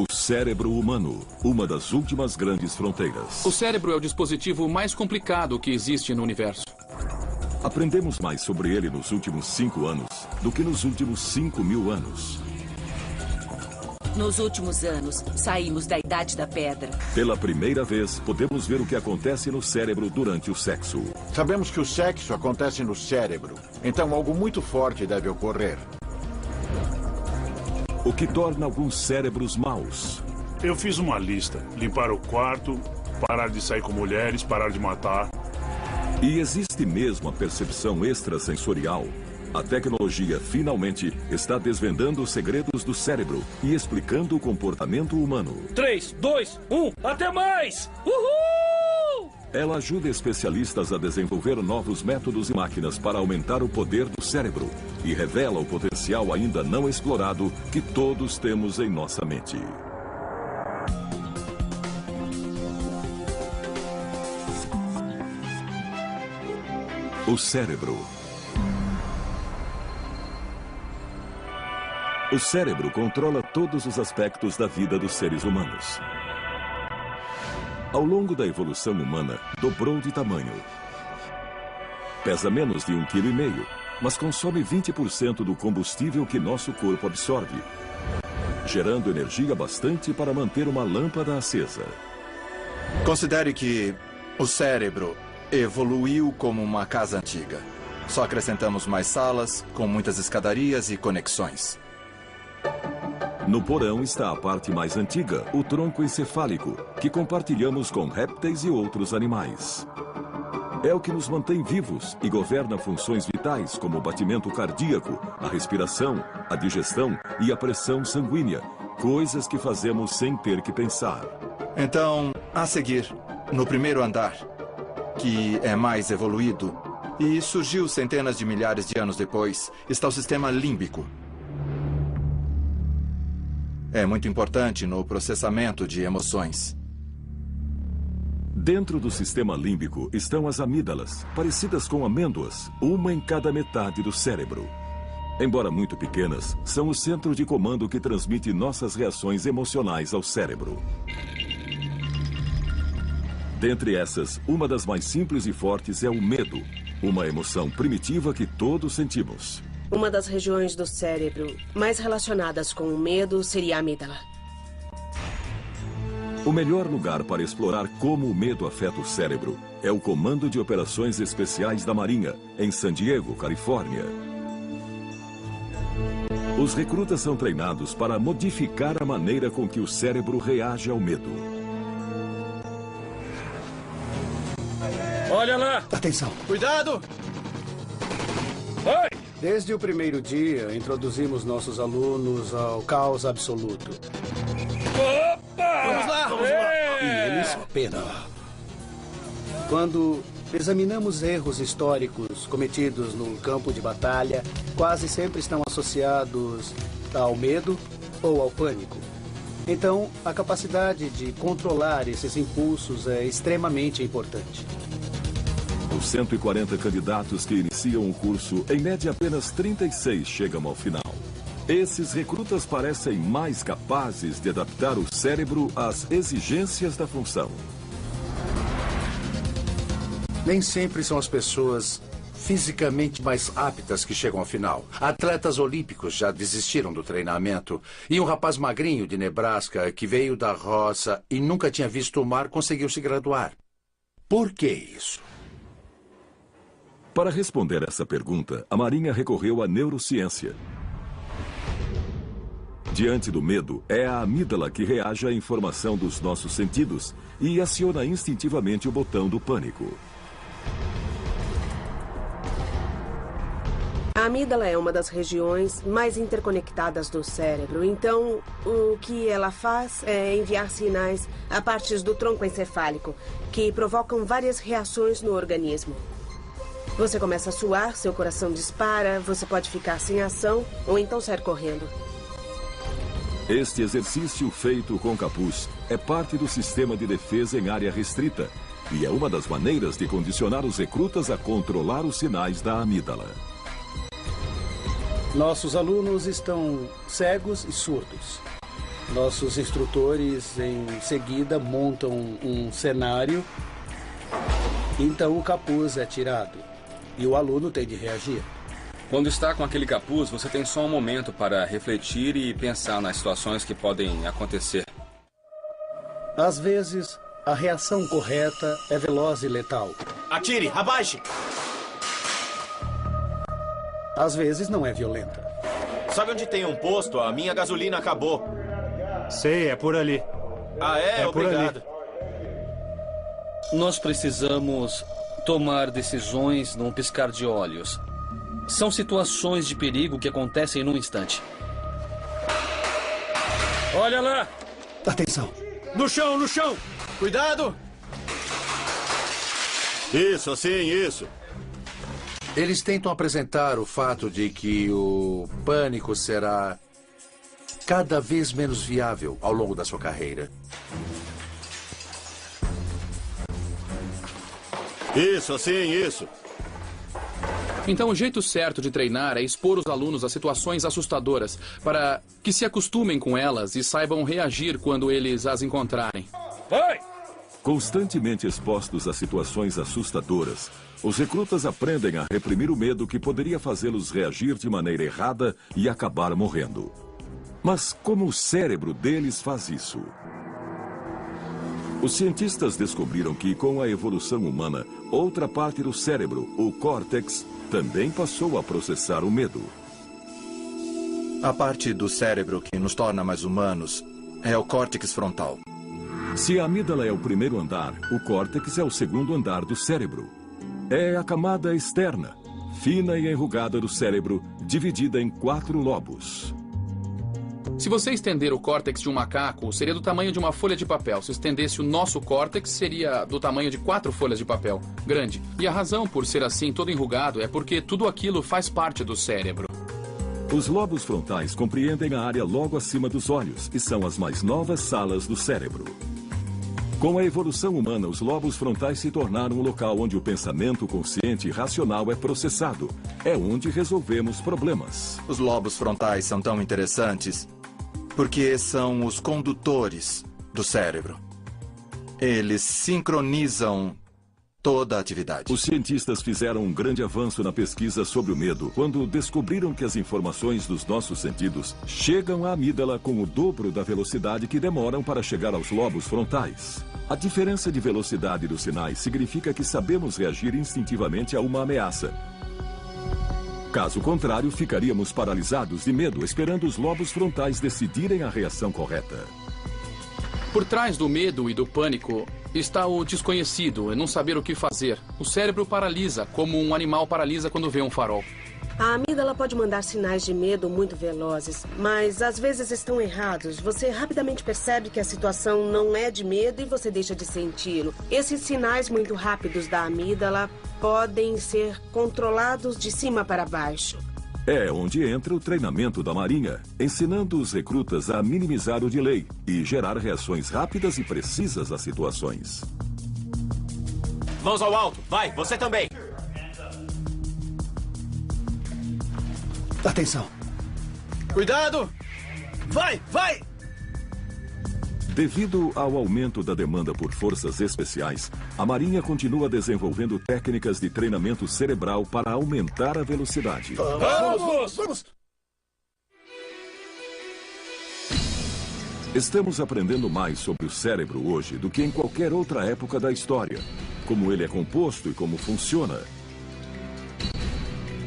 O cérebro humano, uma das últimas grandes fronteiras. O cérebro é o dispositivo mais complicado que existe no universo. Aprendemos mais sobre ele nos últimos 5 anos do que nos últimos 5.000 anos. Nos últimos anos, saímos da Idade da Pedra. Pela primeira vez, podemos ver o que acontece no cérebro durante o sexo. Sabemos que o sexo acontece no cérebro, então algo muito forte deve ocorrer. O que torna alguns cérebros maus. Eu fiz uma lista. Limpar o quarto, parar de sair com mulheres, parar de matar. E existe mesmo a percepção extrasensorial. A tecnologia, finalmente, está desvendando os segredos do cérebro e explicando o comportamento humano. 3, 2, 1, até mais! Uhul! Ela ajuda especialistas a desenvolver novos métodos e máquinas para aumentar o poder do cérebro e revela o potencial ainda não explorado que todos temos em nossa mente. O cérebro. O cérebro controla todos os aspectos da vida dos seres humanos. Ao longo da evolução humana, dobrou de tamanho. Pesa menos de 1,5 kg, mas consome 20% do combustível que nosso corpo absorve, gerando energia bastante para manter uma lâmpada acesa. Considere que o cérebro evoluiu como uma casa antiga. Só acrescentamos mais salas, com muitas escadarias e conexões. No porão está a parte mais antiga, o tronco encefálico, que compartilhamos com répteis e outros animais. É o que nos mantém vivos e governa funções vitais como o batimento cardíaco, a respiração, a digestão e a pressão sanguínea, coisas que fazemos sem ter que pensar. Então, a seguir, no primeiro andar, que é mais evoluído, e surgiu centenas de milhares de anos depois, está o sistema límbico. É muito importante no processamento de emoções. Dentro do sistema límbico estão as amígdalas, parecidas com amêndoas, uma em cada metade do cérebro. Embora muito pequenas, são o centro de comando que transmite nossas reações emocionais ao cérebro. Dentre essas, uma das mais simples e fortes é o medo, uma emoção primitiva que todos sentimos. Uma das regiões do cérebro mais relacionadas com o medo seria a amígdala. O melhor lugar para explorar como o medo afeta o cérebro é o Comando de Operações Especiais da Marinha, em San Diego, Califórnia. Os recrutas são treinados para modificar a maneira com que o cérebro reage ao medo. Olha lá! Atenção! Cuidado! Oi! Desde o primeiro dia, introduzimos nossos alunos ao caos absoluto. Opa! Vamos lá! Vamos lá! E eles penam. Quando examinamos erros históricos cometidos no campo de batalha, quase sempre estão associados ao medo ou ao pânico. Então, a capacidade de controlar esses impulsos é extremamente importante. Dos 140 candidatos que iniciam o curso, em média apenas 36 chegam ao final. Esses recrutas parecem mais capazes de adaptar o cérebro às exigências da função. Nem sempre são as pessoas fisicamente mais aptas que chegam ao final. Atletas olímpicos já desistiram do treinamento. E um rapaz magrinho de Nebraska, que veio da roça e nunca tinha visto o mar, conseguiu se graduar. Por que isso? Para responder essa pergunta, a Marinha recorreu à neurociência. Diante do medo, é a amígdala que reage à informação dos nossos sentidos e aciona instintivamente o botão do pânico. A amígdala é uma das regiões mais interconectadas do cérebro, então o que ela faz é enviar sinais a partes do tronco encefálico, que provocam várias reações no organismo. Você começa a suar, seu coração dispara, você pode ficar sem ação ou então sair correndo. Este exercício feito com capuz é parte do sistema de defesa em área restrita e é uma das maneiras de condicionar os recrutas a controlar os sinais da amígdala. Nossos alunos estão cegos e surdos. Nossos instrutores, em seguida, montam um cenário. Então, o capuz é tirado e o aluno tem de reagir. Quando está com aquele capuz, você tem só um momento para refletir e pensar nas situações que podem acontecer. Às vezes, a reação correta é veloz e letal. Atire! Abaixe! Às vezes, não é violenta. Sabe onde tem um posto? A minha gasolina acabou. Sei, é por ali. Ah, é? Obrigado. Nós precisamos tomar decisões num piscar de olhos. São situações de perigo que acontecem num instante. Olha lá! Atenção! No chão, no chão! Cuidado! Isso, assim, isso. Eles tentam apresentar o fato de que o pânico será cada vez menos viável ao longo da sua carreira. Isso, assim, isso. Então, o jeito certo de treinar é expor os alunos a situações assustadoras, para que se acostumem com elas e saibam reagir quando eles as encontrarem. Vai! Constantemente expostos a situações assustadoras, os recrutas aprendem a reprimir o medo que poderia fazê-los reagir de maneira errada e acabar morrendo. Mas como o cérebro deles faz isso? Os cientistas descobriram que, com a evolução humana, outra parte do cérebro, o córtex, também passou a processar o medo. A parte do cérebro que nos torna mais humanos é o córtex frontal. Se a amígdala é o primeiro andar, o córtex é o segundo andar do cérebro. É a camada externa, fina e enrugada do cérebro, dividida em 4 lobos. Se você estender o córtex de um macaco, seria do tamanho de uma folha de papel. Se estendesse o nosso córtex, seria do tamanho de 4 folhas de papel. Grande. E a razão por ser assim, todo enrugado, é porque tudo aquilo faz parte do cérebro. Os lobos frontais compreendem a área logo acima dos olhos e são as mais novas salas do cérebro. Com a evolução humana, os lobos frontais se tornaram o local onde o pensamento consciente e racional é processado. É onde resolvemos problemas. Os lobos frontais são tão interessantes porque são os condutores do cérebro. Eles sincronizam toda a atividade. Os cientistas fizeram um grande avanço na pesquisa sobre o medo quando descobriram que as informações dos nossos sentidos chegam à amígdala com o dobro da velocidade que demoram para chegar aos lobos frontais. A diferença de velocidade dos sinais significa que sabemos reagir instintivamente a uma ameaça. Caso contrário, ficaríamos paralisados de medo, esperando os lobos frontais decidirem a reação correta. Por trás do medo e do pânico está o desconhecido, é não saber o que fazer. O cérebro paralisa, como um animal paralisa quando vê um farol. A amígdala pode mandar sinais de medo muito velozes, mas às vezes estão errados. Você rapidamente percebe que a situação não é de medo e você deixa de senti-lo. Esses sinais muito rápidos da amígdala podem ser controlados de cima para baixo. É onde entra o treinamento da Marinha, ensinando os recrutas a minimizar o delay e gerar reações rápidas e precisas às situações. Mãos ao alto. Vai, você também. Atenção. Cuidado. Vai, vai. Devido ao aumento da demanda por forças especiais, a Marinha continua desenvolvendo técnicas de treinamento cerebral para aumentar a velocidade. Vamos! Estamos aprendendo mais sobre o cérebro hoje do que em qualquer outra época da história, como ele é composto e como funciona.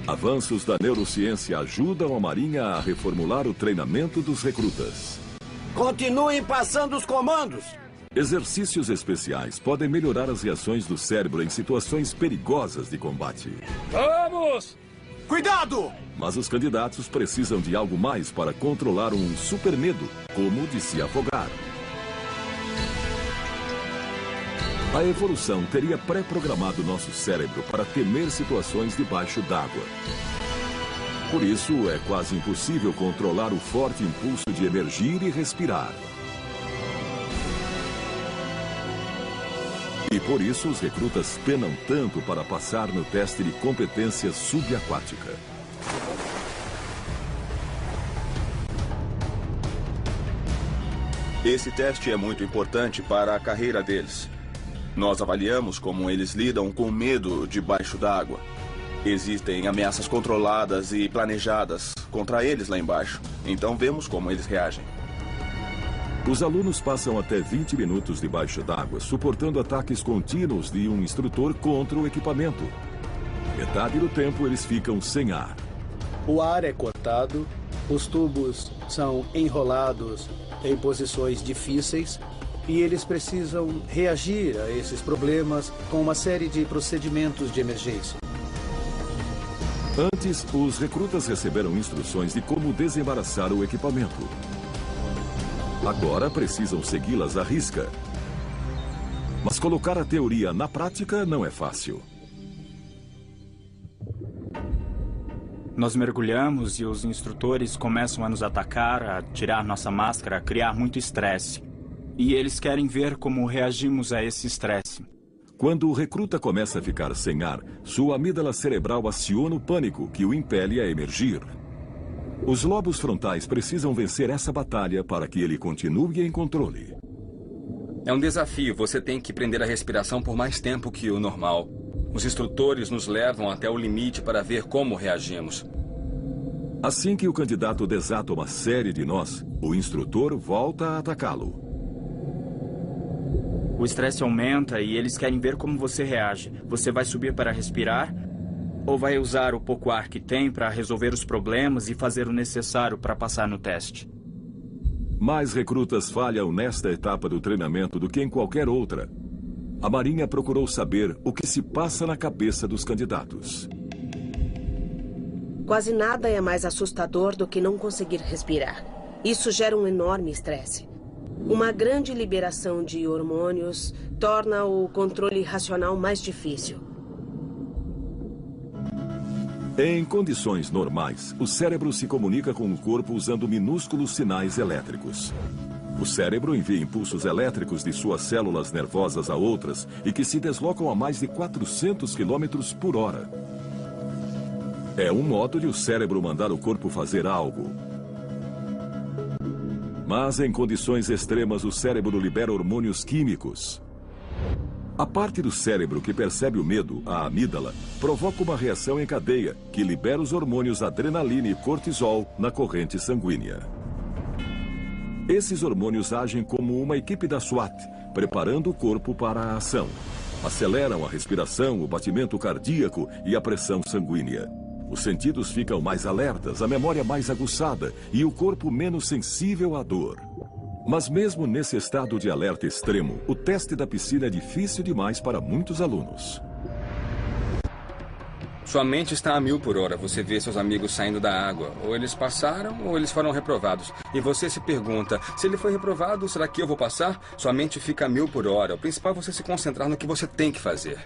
Avanços da neurociência ajudam a Marinha a reformular o treinamento dos recrutas. Continuem passando os comandos. Exercícios especiais podem melhorar as reações do cérebro em situações perigosas de combate. Vamos! Cuidado! Mas os candidatos precisam de algo mais para controlar um super medo, como o de se afogar. A evolução teria pré-programado nosso cérebro para temer situações debaixo d'água. Por isso, é quase impossível controlar o forte impulso de emergir e respirar. E por isso, os recrutas penam tanto para passar no teste de competência subaquática. Esse teste é muito importante para a carreira deles. Nós avaliamos como eles lidam com medo debaixo d'água. Existem ameaças controladas e planejadas contra eles lá embaixo. Então vemos como eles reagem. Os alunos passam até 20 minutos debaixo d'água, suportando ataques contínuos de um instrutor contra o equipamento. Metade do tempo eles ficam sem ar. O ar é cortado, os tubos são enrolados em posições difíceis e eles precisam reagir a esses problemas com uma série de procedimentos de emergência. Antes, os recrutas receberam instruções de como desembaraçar o equipamento. Agora precisam segui-las à risca. Mas colocar a teoria na prática não é fácil. Nós mergulhamos e os instrutores começam a nos atacar, a tirar nossa máscara, a criar muito estresse. E eles querem ver como reagimos a esse estresse. Quando o recruta começa a ficar sem ar, sua amígdala cerebral aciona o pânico que o impele a emergir. Os lobos frontais precisam vencer essa batalha para que ele continue em controle. É um desafio. Você tem que prender a respiração por mais tempo que o normal. Os instrutores nos levam até o limite para ver como reagimos. Assim que o candidato desata uma série de nós, o instrutor volta a atacá-lo. O estresse aumenta e eles querem ver como você reage. Você vai subir para respirar? Ou vai usar o pouco ar que tem para resolver os problemas e fazer o necessário para passar no teste? Mais recrutas falham nesta etapa do treinamento do que em qualquer outra. A Marinha procurou saber o que se passa na cabeça dos candidatos. Quase nada é mais assustador do que não conseguir respirar. Isso gera um enorme estresse. Uma grande liberação de hormônios torna o controle racional mais difícil. Em condições normais, o cérebro se comunica com o corpo usando minúsculos sinais elétricos. O cérebro envia impulsos elétricos de suas células nervosas a outras e que se deslocam a mais de 400 km por hora. É um modo de o cérebro mandar o corpo fazer algo. Mas em condições extremas, o cérebro libera hormônios químicos. A parte do cérebro que percebe o medo, a amígdala, provoca uma reação em cadeia que libera os hormônios adrenalina e cortisol na corrente sanguínea. Esses hormônios agem como uma equipe da SWAT, preparando o corpo para a ação. Aceleram a respiração, o batimento cardíaco e a pressão sanguínea. Os sentidos ficam mais alertas, a memória mais aguçada e o corpo menos sensível à dor. Mas mesmo nesse estado de alerta extremo, o teste da piscina é difícil demais para muitos alunos. Sua mente está a 1000 por hora. Você vê seus amigos saindo da água. Ou eles passaram ou eles foram reprovados. E você se pergunta, se ele foi reprovado, será que eu vou passar? Sua mente fica a 1000 por hora. O principal é você se concentrar no que você tem que fazer.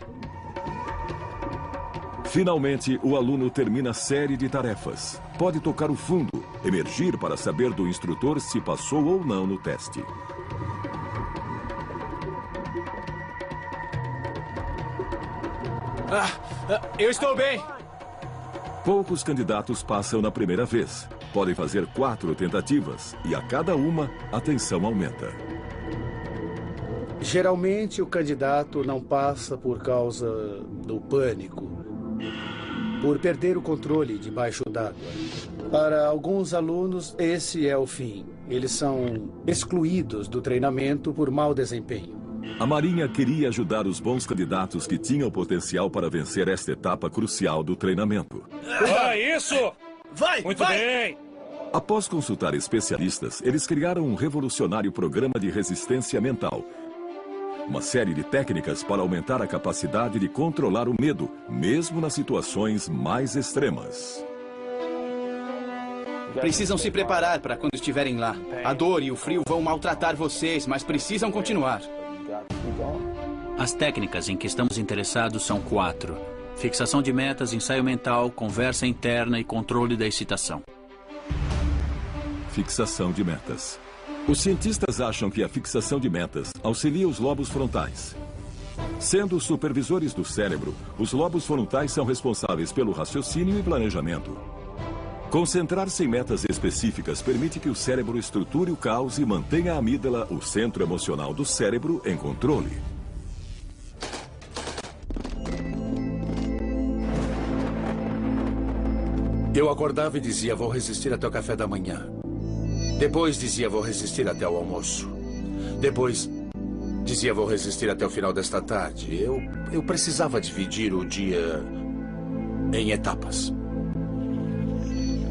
Finalmente, o aluno termina a série de tarefas. Pode tocar o fundo, emergir para saber do instrutor se passou ou não no teste. Eu estou bem. Poucos candidatos passam na primeira vez. Podem fazer 4 tentativas e a cada uma, a tensão aumenta. Geralmente, o candidato não passa por causa do pânico, por perder o controle debaixo d'água. Para alguns alunos, esse é o fim. Eles são excluídos do treinamento por mau desempenho. A Marinha queria ajudar os bons candidatos que tinham potencial para vencer esta etapa crucial do treinamento. Isso! Vai! Muito bem! Após consultar especialistas, eles criaram um revolucionário programa de resistência mental. Uma série de técnicas para aumentar a capacidade de controlar o medo, mesmo nas situações mais extremas. Precisam se preparar para quando estiverem lá. A dor e o frio vão maltratar vocês, mas precisam continuar. As técnicas em que estamos interessados são 4. Fixação de metas, ensaio mental, conversa interna e controle da excitação. Fixação de metas. Os cientistas acham que a fixação de metas auxilia os lobos frontais. Sendo os supervisores do cérebro, os lobos frontais são responsáveis pelo raciocínio e planejamento. Concentrar-se em metas específicas permite que o cérebro estruture o caos e mantenha a amígdala, o centro emocional do cérebro, em controle. Eu acordava e dizia, vou resistir até o café da manhã. Depois dizia, vou resistir até o almoço. Depois dizia, vou resistir até o final desta tarde. Eu precisava dividir o dia em etapas.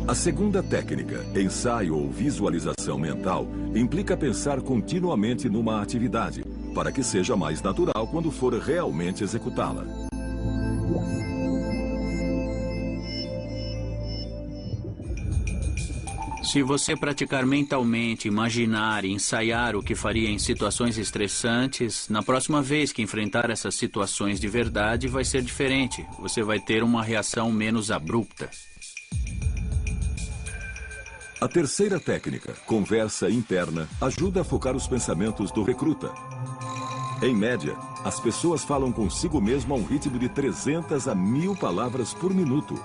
A segunda técnica, ensaio ou visualização mental, implica pensar continuamente numa atividade, para que seja mais natural quando for realmente executá-la. Se você praticar mentalmente, imaginar e ensaiar o que faria em situações estressantes, na próxima vez que enfrentar essas situações de verdade vai ser diferente. Você vai ter uma reação menos abrupta. A terceira técnica, conversa interna, ajuda a focar os pensamentos do recruta. Em média, as pessoas falam consigo mesmo a um ritmo de 300 a 1000 palavras por minuto.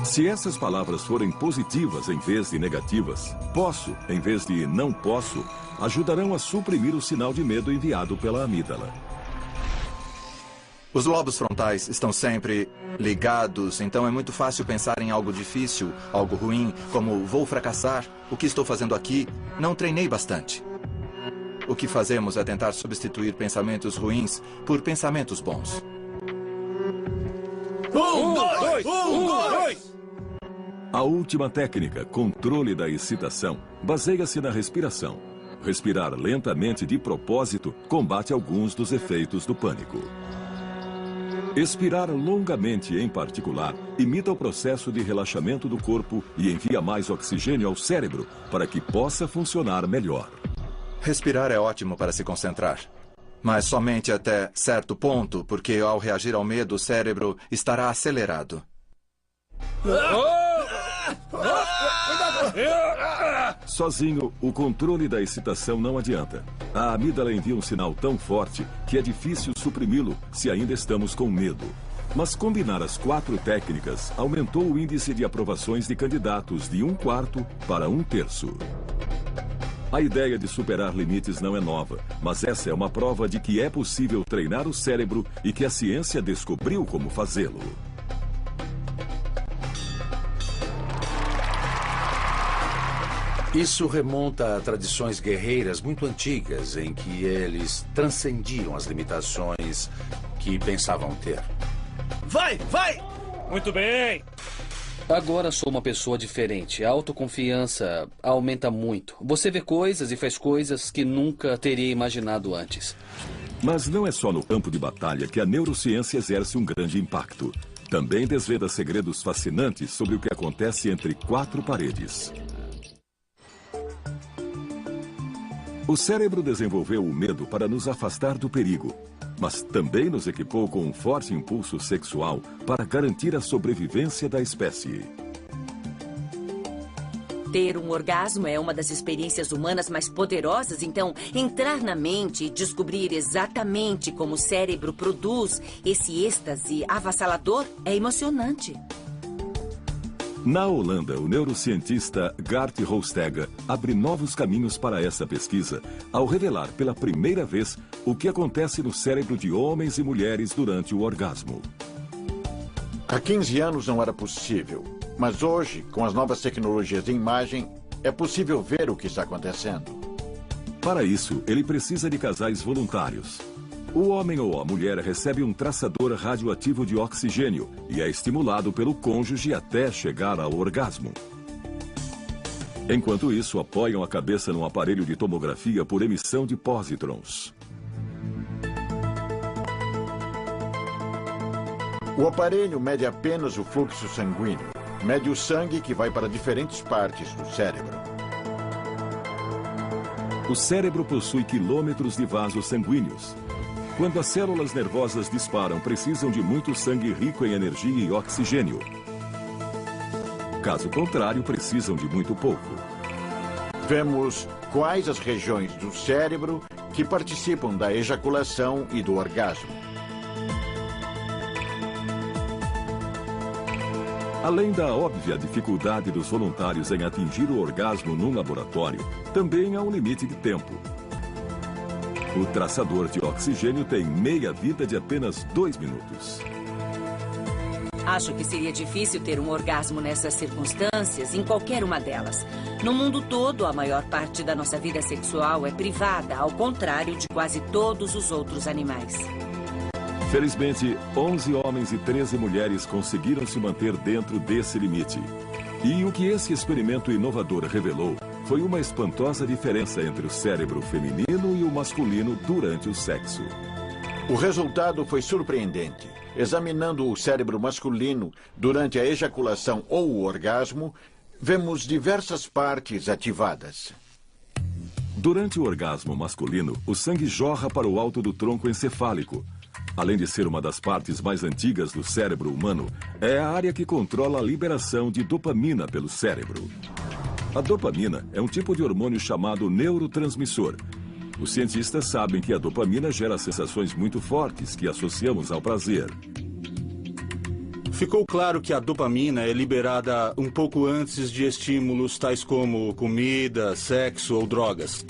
Se essas palavras forem positivas em vez de negativas, posso em vez de não posso, ajudarão a suprimir o sinal de medo enviado pela amígdala. Os lobos frontais estão sempre ligados, então é muito fácil pensar em algo difícil, algo ruim, como vou fracassar, o que estou fazendo aqui, não treinei bastante. O que fazemos é tentar substituir pensamentos ruins por pensamentos bons. A última técnica, controle da excitação, baseia-se na respiração. Respirar lentamente de propósito combate alguns dos efeitos do pânico. Expirar longamente, em particular, imita o processo de relaxamento do corpo e envia mais oxigênio ao cérebro para que possa funcionar melhor. Respirar é ótimo para se concentrar, mas somente até certo ponto, porque ao reagir ao medo, o cérebro estará acelerado. Sozinho, o controle da excitação não adianta. A amígdala envia um sinal tão forte que é difícil suprimi-lo se ainda estamos com medo. Mas combinar as 4 técnicas aumentou o índice de aprovações de candidatos de 1/4 para 1/3. A ideia de superar limites não é nova, mas essa é uma prova de que é possível treinar o cérebro e que a ciência descobriu como fazê-lo. Isso remonta a tradições guerreiras muito antigas, em que eles transcendiam as limitações que pensavam ter. Vai, vai! Muito bem! Agora sou uma pessoa diferente. A autoconfiança aumenta muito. Você vê coisas e faz coisas que nunca teria imaginado antes. Mas não é só no campo de batalha que a neurociência exerce um grande impacto. Também desvenda segredos fascinantes sobre o que acontece entre 4 paredes. O cérebro desenvolveu o medo para nos afastar do perigo, mas também nos equipou com um forte impulso sexual para garantir a sobrevivência da espécie. Ter um orgasmo é uma das experiências humanas mais poderosas, então entrar na mente e descobrir exatamente como o cérebro produz esse êxtase avassalador é emocionante. Na Holanda, o neurocientista Gert Hofstede abre novos caminhos para essa pesquisa ao revelar pela primeira vez o que acontece no cérebro de homens e mulheres durante o orgasmo. Há 15 anos não era possível, mas hoje, com as novas tecnologias de imagem, é possível ver o que está acontecendo. Para isso, ele precisa de casais voluntários. O homem ou a mulher recebe um traçador radioativo de oxigênio e é estimulado pelo cônjuge até chegar ao orgasmo. Enquanto isso, apoiam a cabeça num aparelho de tomografia por emissão de pósitrons. O aparelho mede apenas o fluxo sanguíneo. Mede o sangue que vai para diferentes partes do cérebro. O cérebro possui quilômetros de vasos sanguíneos. Quando as células nervosas disparam, precisam de muito sangue rico em energia e oxigênio. Caso contrário, precisam de muito pouco. Vemos quais as regiões do cérebro que participam da ejaculação e do orgasmo. Além da óbvia dificuldade dos voluntários em atingir o orgasmo num laboratório, também há um limite de tempo. O traçador de oxigênio tem meia-vida de apenas 2 minutos. Acho que seria difícil ter um orgasmo nessas circunstâncias, em qualquer uma delas. No mundo todo, a maior parte da nossa vida sexual é privada, ao contrário de quase todos os outros animais. Felizmente, 11 homens e 13 mulheres conseguiram se manter dentro desse limite. E o que esse experimento inovador revelou foi uma espantosa diferença entre o cérebro feminino e o masculino durante o sexo. O resultado foi surpreendente. Examinando o cérebro masculino durante a ejaculação ou o orgasmo, vemos diversas partes ativadas. Durante o orgasmo masculino, o sangue jorra para o alto do tronco encefálico. Além de ser uma das partes mais antigas do cérebro humano, é a área que controla a liberação de dopamina pelo cérebro. A dopamina é um tipo de hormônio chamado neurotransmissor. Os cientistas sabem que a dopamina gera sensações muito fortes que associamos ao prazer. Ficou claro que a dopamina é liberada um pouco antes de estímulos tais como comida, sexo ou drogas.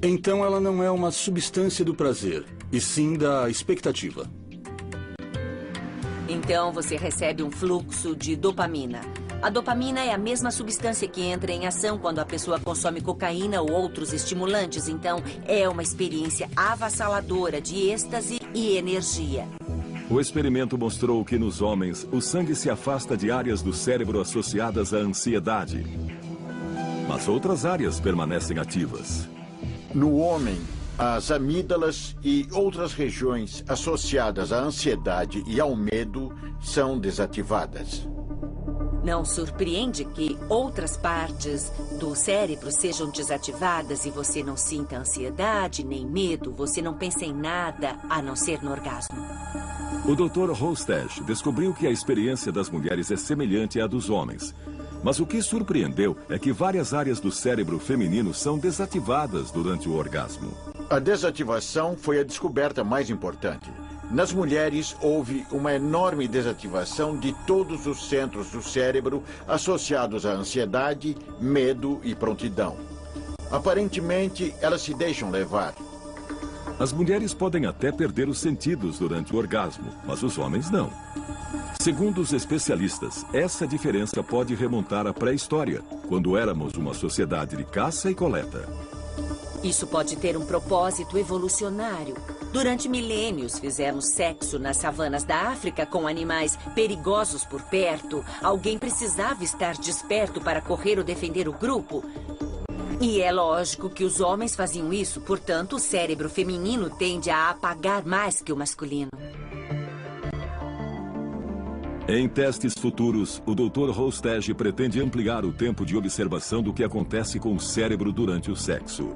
Então ela não é uma substância do prazer, e sim da expectativa. Então você recebe um fluxo de dopamina. A dopamina é a mesma substância que entra em ação quando a pessoa consome cocaína ou outros estimulantes. Então, é uma experiência avassaladora de êxtase e energia. O experimento mostrou que nos homens, o sangue se afasta de áreas do cérebro associadas à ansiedade. Mas outras áreas permanecem ativas. No homem, as amígdalas e outras regiões associadas à ansiedade e ao medo são desativadas. Não surpreende que outras partes do cérebro sejam desativadas e você não sinta ansiedade nem medo, você não pensa em nada a não ser no orgasmo. O Dr. Hostech descobriu que a experiência das mulheres é semelhante à dos homens. Mas o que surpreendeu é que várias áreas do cérebro feminino são desativadas durante o orgasmo. A desativação foi a descoberta mais importante. Nas mulheres, houve uma enorme desativação de todos os centros do cérebro associados à ansiedade, medo e prontidão. Aparentemente, elas se deixam levar. As mulheres podem até perder os sentidos durante o orgasmo, mas os homens não. Segundo os especialistas, essa diferença pode remontar à pré-história, quando éramos uma sociedade de caça e coleta. Isso pode ter um propósito evolucionário. Durante milênios, fizemos sexo nas savanas da África com animais perigosos por perto. Alguém precisava estar desperto para correr ou defender o grupo. E é lógico que os homens faziam isso, portanto, o cérebro feminino tende a apagar mais que o masculino. Em testes futuros, o Dr. Hostech pretende ampliar o tempo de observação do que acontece com o cérebro durante o sexo.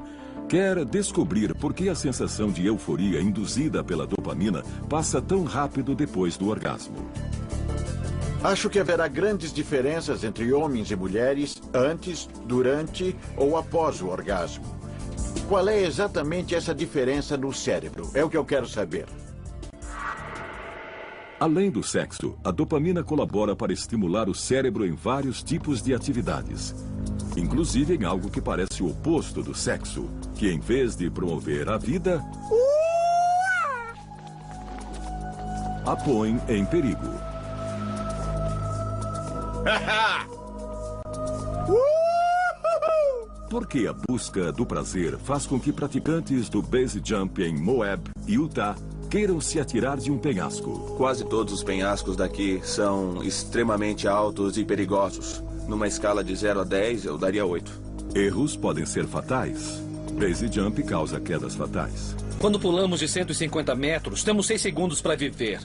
Quer descobrir por que a sensação de euforia induzida pela dopamina passa tão rápido depois do orgasmo. Acho que haverá grandes diferenças entre homens e mulheres antes, durante ou após o orgasmo. Qual é exatamente essa diferença no cérebro? É o que eu quero saber. Além do sexo, a dopamina colabora para estimular o cérebro em vários tipos de atividades. Inclusive em algo que parece o oposto do sexo, que em vez de promover a vida, a põe em perigo. Porque a busca do prazer faz com que praticantes do base jump em Moab, Utah, queiram se atirar de um penhasco. Quase todos os penhascos daqui são extremamente altos e perigosos. Numa escala de 0 a 10, eu daria 8. Erros podem ser fatais. Base jump causa quedas fatais. Quando pulamos de 150 metros, temos 6 segundos para viver.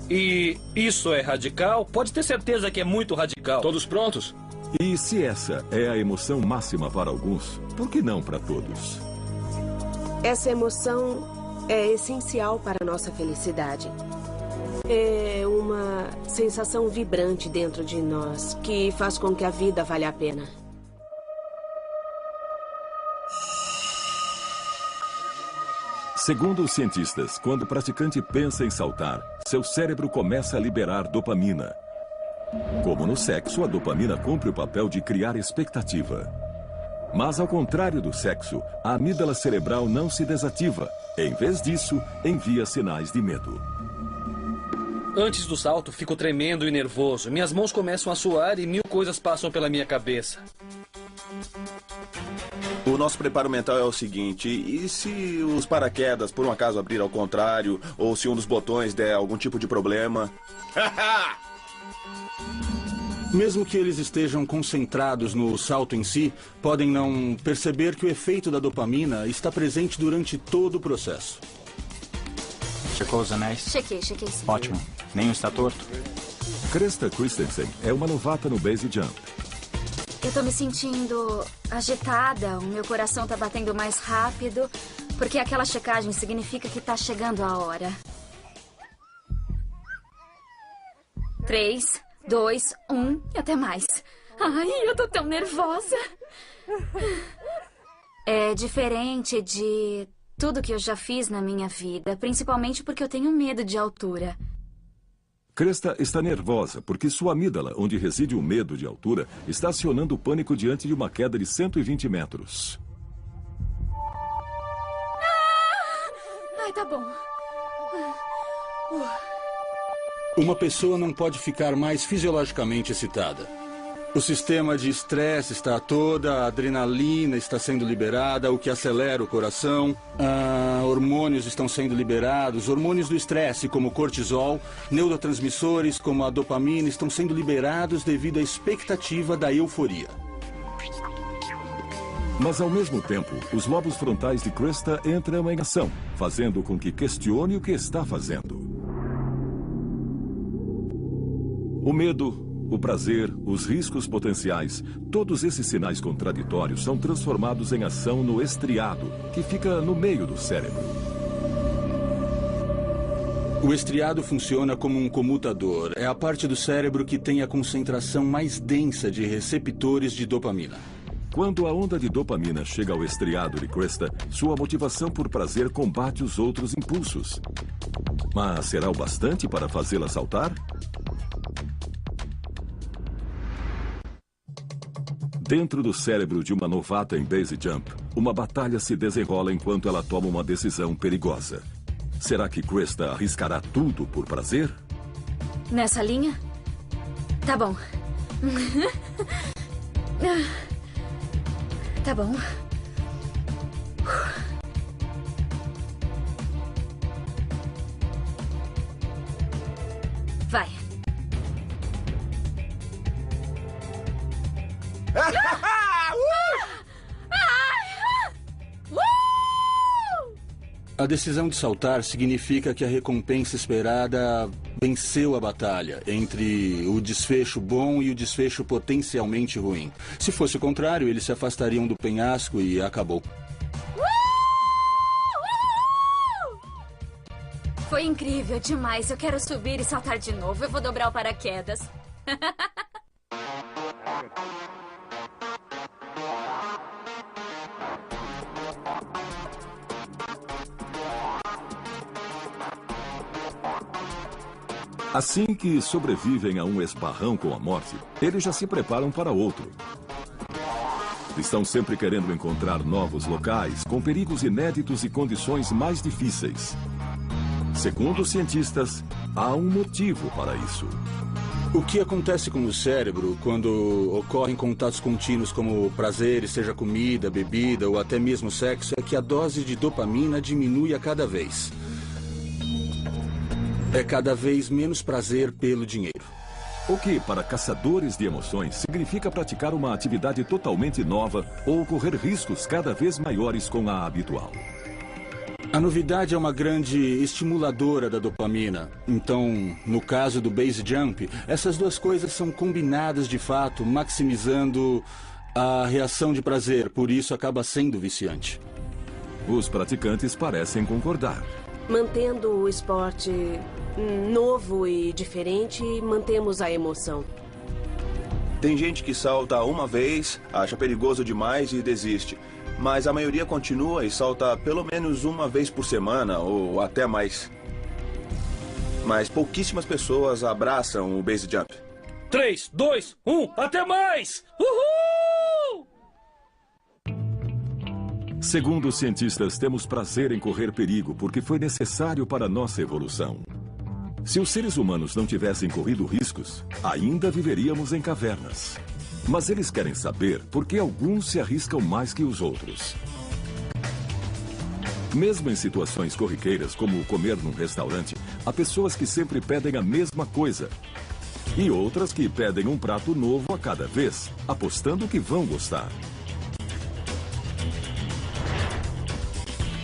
E isso é radical? Pode ter certeza que é muito radical. Todos prontos? E se essa é a emoção máxima para alguns, por que não para todos? Essa emoção é essencial para a nossa felicidade. É uma sensação vibrante dentro de nós que faz com que a vida valha a pena. Segundo os cientistas, quando o praticante pensa em saltar, seu cérebro começa a liberar dopamina. Como no sexo, a dopamina cumpre o papel de criar expectativa. Mas, ao contrário do sexo, a amígdala cerebral não se desativa. Em vez disso, envia sinais de medo. Antes do salto, fico tremendo e nervoso. Minhas mãos começam a suar e 1000 coisas passam pela minha cabeça. O nosso preparo mental é o seguinte: e se os paraquedas por um acaso abrir ao contrário, ou se um dos botões der algum tipo de problema? Mesmo que eles estejam concentrados no salto em si, podem não perceber que o efeito da dopamina está presente durante todo o processo. Checou os anéis? Chequei sim. Ótimo. Nenhum está torto? Krista Christensen é uma novata no base jump. Eu tô me sentindo agitada, o meu coração tá batendo mais rápido, porque aquela checagem significa que tá chegando a hora. 3, 2, 1 e até mais. Ai, eu tô tão nervosa. É diferente de tudo que eu já fiz na minha vida, principalmente porque eu tenho medo de altura. Krista está nervosa porque sua amígdala, onde reside o medo de altura, está acionando o pânico diante de uma queda de 120 metros. Ai, tá bom. Uma pessoa não pode ficar mais fisiologicamente excitada. O sistema de estresse está toda, a adrenalina está sendo liberada, o que acelera o coração, hormônios estão sendo liberados, hormônios do estresse, como o cortisol, neurotransmissores, como a dopamina, estão sendo liberados devido à expectativa da euforia. Mas, ao mesmo tempo, os lobos frontais de Krista entram em ação, fazendo com que questione o que está fazendo. O medo, o prazer, os riscos potenciais, todos esses sinais contraditórios são transformados em ação no estriado, que fica no meio do cérebro. O estriado funciona como um comutador. É a parte do cérebro que tem a concentração mais densa de receptores de dopamina. Quando a onda de dopamina chega ao estriado de Krista, sua motivação por prazer combate os outros impulsos. Mas será o bastante para fazê-la saltar? Dentro do cérebro de uma novata em base jump, uma batalha se desenrola enquanto ela toma uma decisão perigosa. Será que Krista arriscará tudo por prazer? Nessa linha? Tá bom. Tá bom. Vai. A decisão de saltar significa que a recompensa esperada venceu a batalha entre o desfecho bom e o desfecho potencialmente ruim. Se fosse o contrário, eles se afastariam do penhasco e acabou. Foi incrível demais. Eu quero subir e saltar de novo. Eu vou dobrar o paraquedas. Assim que sobrevivem a um esbarrão com a morte, eles já se preparam para outro. Estão sempre querendo encontrar novos locais, com perigos inéditos e condições mais difíceis. Segundo os cientistas, há um motivo para isso. O que acontece com o cérebro quando ocorrem contatos contínuos como prazer, seja comida, bebida ou até mesmo sexo, é que a dose de dopamina diminui a cada vez. É cada vez menos prazer pelo dinheiro. O que, para caçadores de emoções, significa praticar uma atividade totalmente nova ou correr riscos cada vez maiores com a habitual. A novidade é uma grande estimuladora da dopamina. Então, no caso do base jump, essas duas coisas são combinadas de fato, maximizando a reação de prazer. Por isso, acaba sendo viciante. Os praticantes parecem concordar. Mantendo o esporte novo e diferente, mantemos a emoção. Tem gente que salta uma vez, acha perigoso demais e desiste. Mas a maioria continua e salta pelo menos uma vez por semana ou até mais. Mas pouquíssimas pessoas abraçam o base jump. 3, 2, 1, até mais! Uhul! Segundo os cientistas, temos prazer em correr perigo porque foi necessário para a nossa evolução. Se os seres humanos não tivessem corrido riscos, ainda viveríamos em cavernas. Mas eles querem saber por que alguns se arriscam mais que os outros. Mesmo em situações corriqueiras, como comer num restaurante, há pessoas que sempre pedem a mesma coisa. E outras que pedem um prato novo a cada vez, apostando que vão gostar.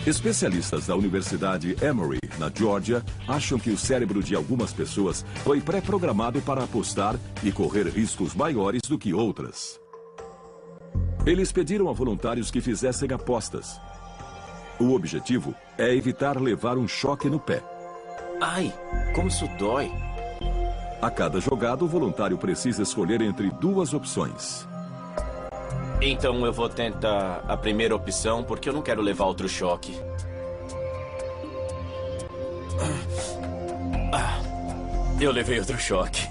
Especialistas da Universidade Emory, na Geórgia, acham que o cérebro de algumas pessoas foi pré-programado para apostar e correr riscos maiores do que outras. Eles pediram a voluntários que fizessem apostas. O objetivo é evitar levar um choque no pé. Ai, como isso dói. A cada jogada, o voluntário precisa escolher entre duas opções. Então eu vou tentar a primeira opção, porque eu não quero levar outro choque. Eu levei outro choque.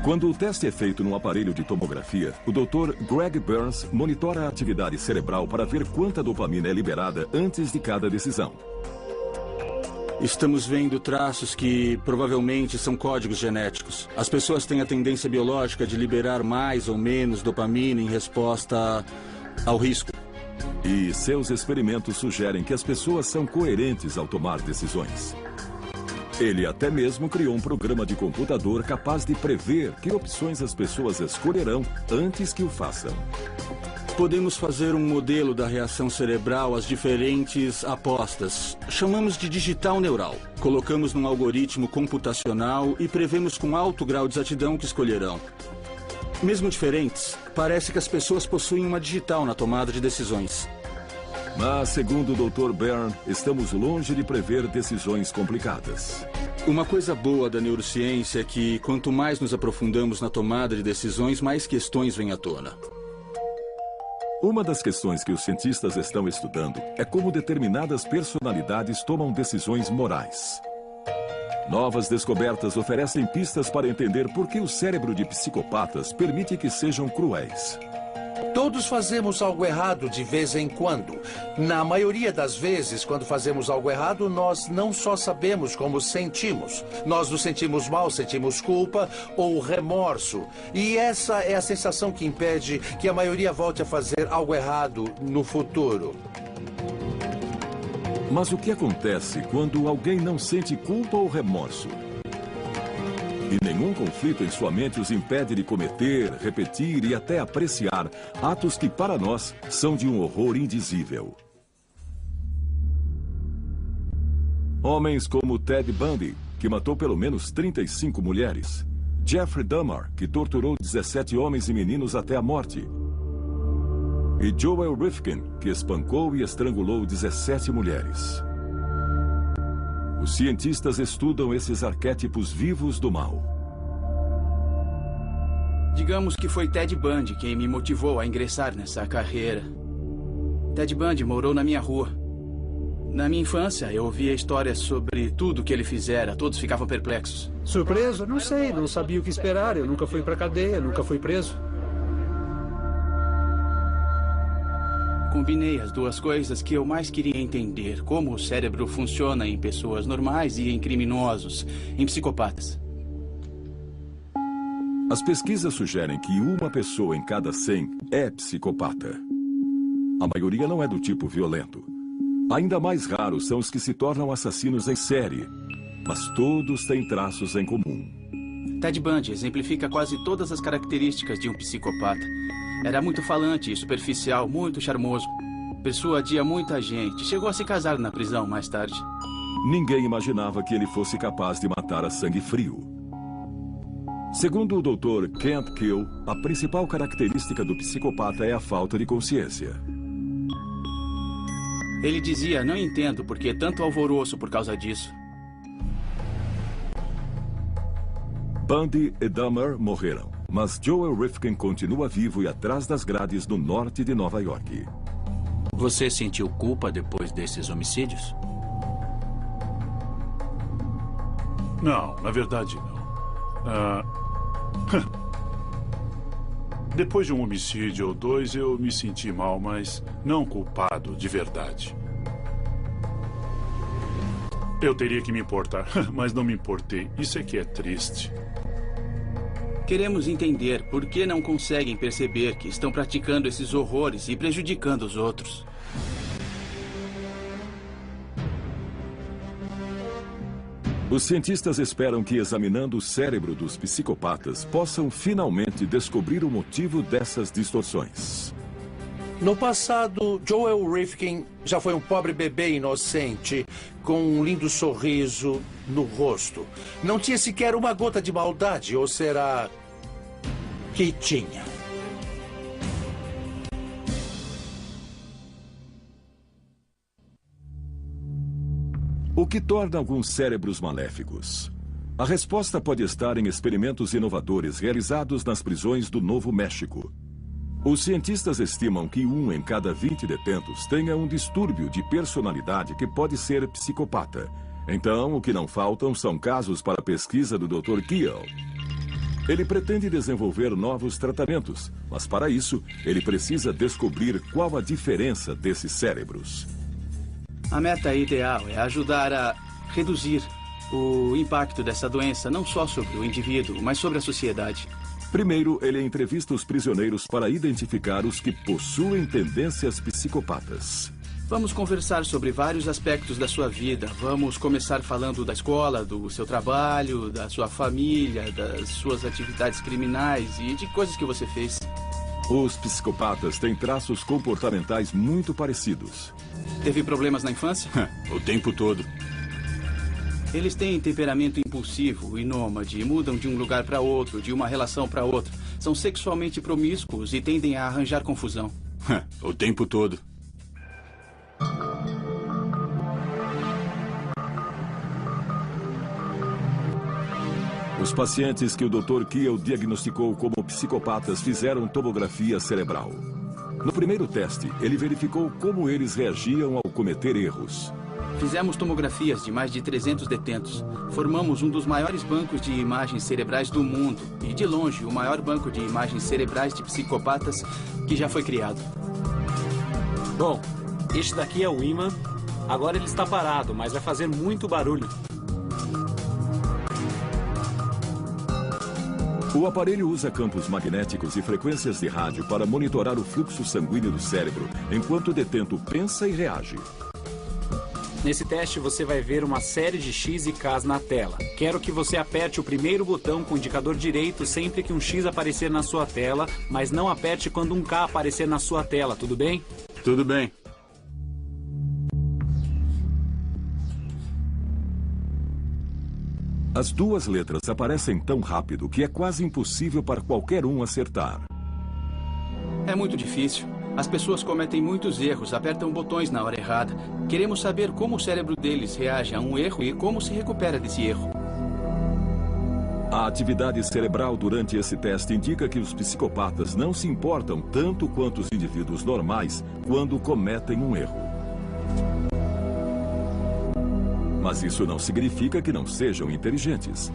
Quando o teste é feito num aparelho de tomografia, o Dr. Greg Burns monitora a atividade cerebral para ver quanta dopamina é liberada antes de cada decisão. Estamos vendo traços que provavelmente são códigos genéticos. As pessoas têm a tendência biológica de liberar mais ou menos dopamina em resposta ao risco. E seus experimentos sugerem que as pessoas são coerentes ao tomar decisões. Ele até mesmo criou um programa de computador capaz de prever que opções as pessoas escolherão antes que o façam. Podemos fazer um modelo da reação cerebral às diferentes apostas. Chamamos de digital neural. Colocamos num algoritmo computacional e prevemos com alto grau de exatidão o que escolherão. Mesmo diferentes, parece que as pessoas possuem uma digital na tomada de decisões. Mas, segundo o Dr. Byrne, estamos longe de prever decisões complicadas. Uma coisa boa da neurociência é que, quanto mais nos aprofundamos na tomada de decisões, mais questões vêm à tona. Uma das questões que os cientistas estão estudando é como determinadas personalidades tomam decisões morais. Novas descobertas oferecem pistas para entender por que o cérebro de psicopatas permite que sejam cruéis. Todos fazemos algo errado de vez em quando. Na maioria das vezes, quando fazemos algo errado, nós não só sabemos como sentimos. Nós nos sentimos mal, sentimos culpa ou remorso. E essa é a sensação que impede que a maioria volte a fazer algo errado no futuro. Mas o que acontece quando alguém não sente culpa ou remorso? E nenhum conflito em sua mente os impede de cometer, repetir e até apreciar atos que, para nós, são de um horror indizível. Homens como Ted Bundy, que matou pelo menos 35 mulheres. Jeffrey Dahmer, que torturou 17 homens e meninos até a morte. E Joel Rifkin, que espancou e estrangulou 17 mulheres. Os cientistas estudam esses arquétipos vivos do mal. Digamos que foi Ted Bundy quem me motivou a ingressar nessa carreira. Ted Bundy morou na minha rua. Na minha infância, eu ouvia histórias sobre tudo que ele fizera. Todos ficavam perplexos. Surpreso? Não sei, não sabia o que esperar. Eu nunca fui pra cadeia, nunca fui preso. Combinei as duas coisas que eu mais queria entender. Como o cérebro funciona em pessoas normais e em criminosos, em psicopatas. As pesquisas sugerem que uma pessoa em cada 100 é psicopata. A maioria não é do tipo violento. Ainda mais raros são os que se tornam assassinos em série. Mas todos têm traços em comum. Ted Bundy exemplifica quase todas as características de um psicopata. Era muito falante e superficial, muito charmoso. Persuadia muita gente. Chegou a se casar na prisão mais tarde. Ninguém imaginava que ele fosse capaz de matar a sangue frio. Segundo o Dr. Kent Kill, a principal característica do psicopata é a falta de consciência. Ele dizia, não entendo por que tanto alvoroço por causa disso. Bundy e Dahmer morreram. Mas Joel Rifkin continua vivo e atrás das grades no norte de Nova York. Você sentiu culpa depois desses homicídios? Não, na verdade não. Depois de um homicídio ou dois, eu me senti mal, mas não culpado de verdade. Eu teria que me importar, mas não me importei. Isso é que é triste. Queremos entender por que não conseguem perceber que estão praticando esses horrores e prejudicando os outros. Os cientistas esperam que, examinando o cérebro dos psicopatas, possam finalmente descobrir o motivo dessas distorções. No passado, Joel Rifkin já foi um pobre bebê inocente, com um lindo sorriso no rosto. Não tinha sequer uma gota de maldade, ou será que tinha? O que torna alguns cérebros maléficos? A resposta pode estar em experimentos inovadores realizados nas prisões do Novo México. Os cientistas estimam que 1 em cada 20 detentos tenha um distúrbio de personalidade que pode ser psicopata. Então, o que não faltam são casos para a pesquisa do Dr. Kiel. Ele pretende desenvolver novos tratamentos, mas para isso, ele precisa descobrir qual a diferença desses cérebros. A meta ideal é ajudar a reduzir o impacto dessa doença, não só sobre o indivíduo, mas sobre a sociedade. Primeiro, ele entrevista os prisioneiros para identificar os que possuem tendências psicopatas. Vamos conversar sobre vários aspectos da sua vida. Vamos começar falando da escola, do seu trabalho, da sua família, das suas atividades criminais e de coisas que você fez. Os psicopatas têm traços comportamentais muito parecidos. Teve problemas na infância? O tempo todo. Eles têm temperamento impulsivo e nômade e mudam de um lugar para outro, de uma relação para outra. São sexualmente promíscuos e tendem a arranjar confusão. O tempo todo. Os pacientes que o Dr. Kiel diagnosticou como psicopatas fizeram tomografia cerebral. No primeiro teste, ele verificou como eles reagiam ao cometer erros. Fizemos tomografias de mais de 300 detentos. Formamos um dos maiores bancos de imagens cerebrais do mundo e, de longe, o maior banco de imagens cerebrais de psicopatas que já foi criado. Bom, este daqui é o ímã. Agora ele está parado, mas vai fazer muito barulho. O aparelho usa campos magnéticos e frequências de rádio para monitorar o fluxo sanguíneo do cérebro, enquanto o detento pensa e reage. Nesse teste você vai ver uma série de X e Ks na tela. Quero que você aperte o primeiro botão com o indicador direito sempre que um X aparecer na sua tela, mas não aperte quando um K aparecer na sua tela, tudo bem? Tudo bem. As duas letras aparecem tão rápido que é quase impossível para qualquer um acertar. É muito difícil. As pessoas cometem muitos erros, apertam botões na hora errada. Queremos saber como o cérebro deles reage a um erro e como se recupera desse erro. A atividade cerebral durante esse teste indica que os psicopatas não se importam tanto quanto os indivíduos normais quando cometem um erro. Mas isso não significa que não sejam inteligentes.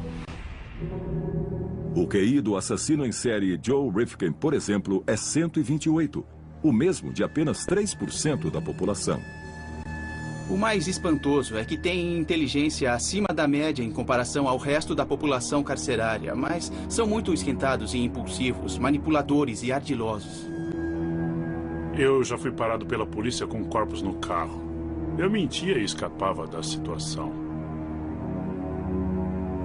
O QI do assassino em série Joe Rifkin, por exemplo, é 128, o mesmo de apenas 3% da população. O mais espantoso é que têm inteligência acima da média em comparação ao resto da população carcerária, mas são muito esquentados e impulsivos, manipuladores e ardilosos. Eu já fui parado pela polícia com corpos no carro. Eu mentia e escapava da situação.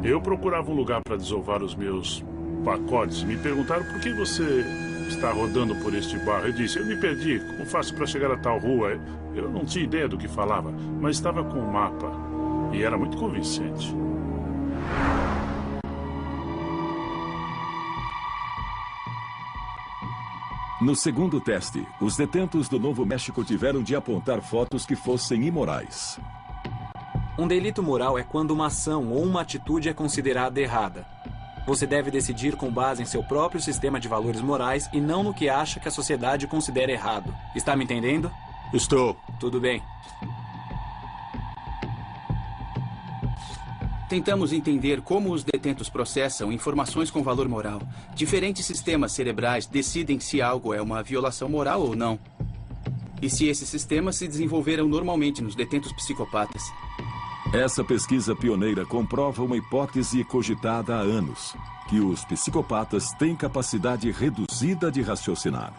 Eu procurava um lugar para desovar os meus pacotes. Me perguntaram por que você está rodando por este bairro. Eu disse, eu me perdi. Como faço para chegar a tal rua? Eu não tinha ideia do que falava, mas estava com um mapa. E era muito convincente. No segundo teste, os detentos do Novo México tiveram de apontar fotos que fossem imorais. Um delito moral é quando uma ação ou uma atitude é considerada errada. Você deve decidir com base em seu próprio sistema de valores morais e não no que acha que a sociedade considera errado. Está me entendendo? Estou. Tudo bem. Tentamos entender como os detentos processam informações com valor moral. Diferentes sistemas cerebrais decidem se algo é uma violação moral ou não. E se esses sistemas se desenvolveram normalmente nos detentos psicopatas. Essa pesquisa pioneira comprova uma hipótese cogitada há anos, que os psicopatas têm capacidade reduzida de raciocinar.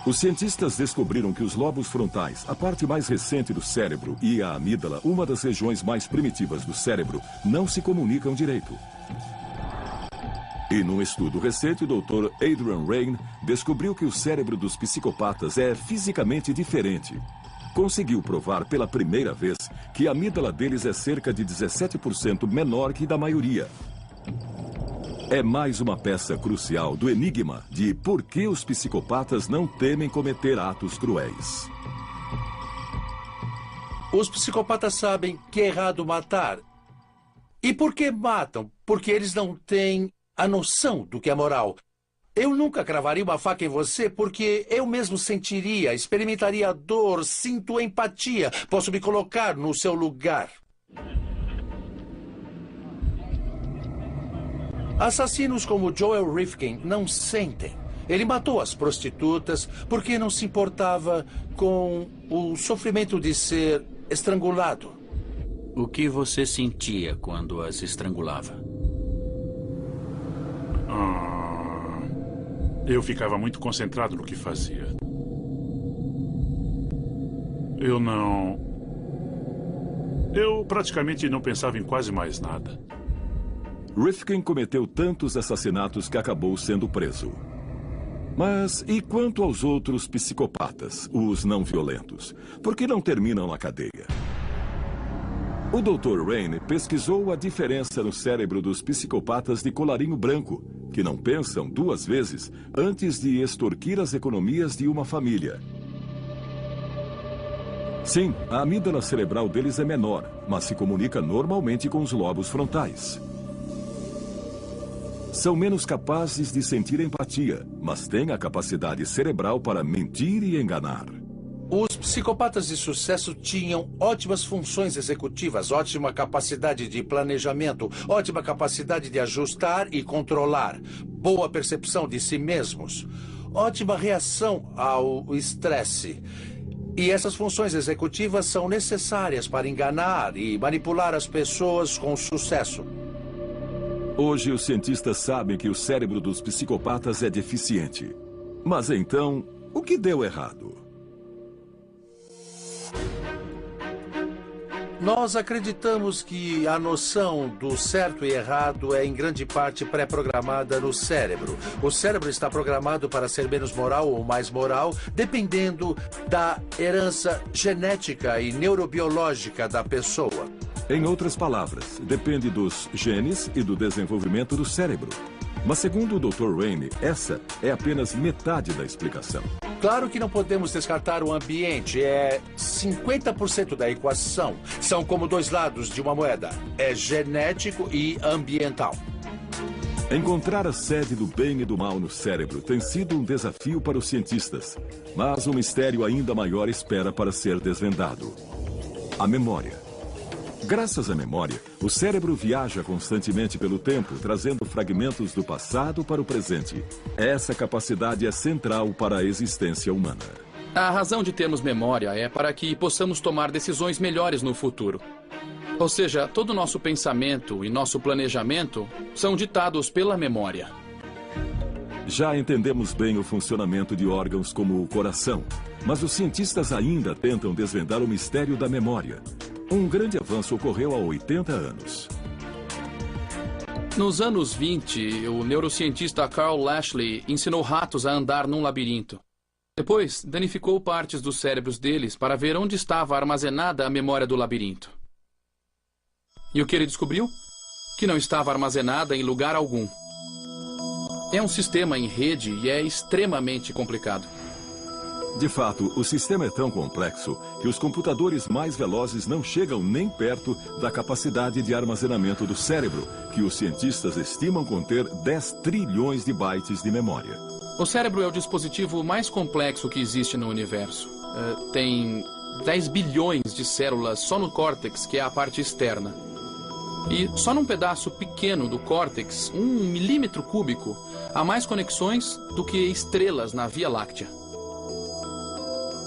Os cientistas descobriram que os lobos frontais, a parte mais recente do cérebro, e a amígdala, uma das regiões mais primitivas do cérebro, não se comunicam direito. E num estudo recente, o Dr. Adrian Raine descobriu que o cérebro dos psicopatas é fisicamente diferente. Conseguiu provar pela primeira vez que a amígdala deles é cerca de 17% menor que da maioria. É mais uma peça crucial do enigma de por que os psicopatas não temem cometer atos cruéis. Os psicopatas sabem que é errado matar. E por que matam? Porque eles não têm a noção do que é moral. Eu nunca cravaria uma faca em você porque eu mesmo sentiria, experimentaria a dor, sinto empatia, posso me colocar no seu lugar. Assassinos como Joel Rifkin não sentem. Ele matou as prostitutas porque não se importava com o sofrimento de ser estrangulado. O que você sentia quando as estrangulava? Eu ficava muito concentrado no que fazia. Eu praticamente não pensava em quase mais nada. Rifkin cometeu tantos assassinatos que acabou sendo preso. Mas e quanto aos outros psicopatas, os não violentos? Por que não terminam na cadeia? O Dr. Raine pesquisou a diferença no cérebro dos psicopatas de colarinho branco, que não pensam duas vezes antes de extorquir as economias de uma família. Sim, a amígdala cerebral deles é menor, mas se comunica normalmente com os lobos frontais. São menos capazes de sentir empatia, mas têm a capacidade cerebral para mentir e enganar. Os psicopatas de sucesso tinham ótimas funções executivas, ótima capacidade de planejamento, ótima capacidade de ajustar e controlar, boa percepção de si mesmos, ótima reação ao estresse. E essas funções executivas são necessárias para enganar e manipular as pessoas com sucesso. Hoje, os cientistas sabem que o cérebro dos psicopatas é deficiente. Mas então, o que deu errado? Nós acreditamos que a noção do certo e errado é em grande parte pré-programada no cérebro. O cérebro está programado para ser menos moral ou mais moral, dependendo da herança genética e neurobiológica da pessoa. Em outras palavras, depende dos genes e do desenvolvimento do cérebro. Mas segundo o Dr. Raine, essa é apenas metade da explicação. Claro que não podemos descartar o ambiente. É 50% da equação. São como dois lados de uma moeda. É genético e ambiental. Encontrar a sede do bem e do mal no cérebro tem sido um desafio para os cientistas. Mas um mistério ainda maior espera para ser desvendado. A memória. Graças à memória, o cérebro viaja constantemente pelo tempo, trazendo fragmentos do passado para o presente. Essa capacidade é central para a existência humana. A razão de termos memória é para que possamos tomar decisões melhores no futuro. Ou seja, todo o nosso pensamento e nosso planejamento são ditados pela memória. Já entendemos bem o funcionamento de órgãos como o coração, mas os cientistas ainda tentam desvendar o mistério da memória. Um grande avanço ocorreu há 80 anos. Nos anos 20, o neurocientista Carl Lashley ensinou ratos a andar num labirinto. Depois, danificou partes dos cérebros deles para ver onde estava armazenada a memória do labirinto. E o que ele descobriu? Que não estava armazenada em lugar algum. É um sistema em rede e é extremamente complicado. De fato, o sistema é tão complexo que os computadores mais velozes não chegam nem perto da capacidade de armazenamento do cérebro, que os cientistas estimam conter 10 trilhões de bytes de memória. O cérebro é o dispositivo mais complexo que existe no universo. Tem 10 bilhões de células só no córtex, que é a parte externa. E só num pedaço pequeno do córtex, 1 milímetro cúbico, há mais conexões do que estrelas na Via Láctea.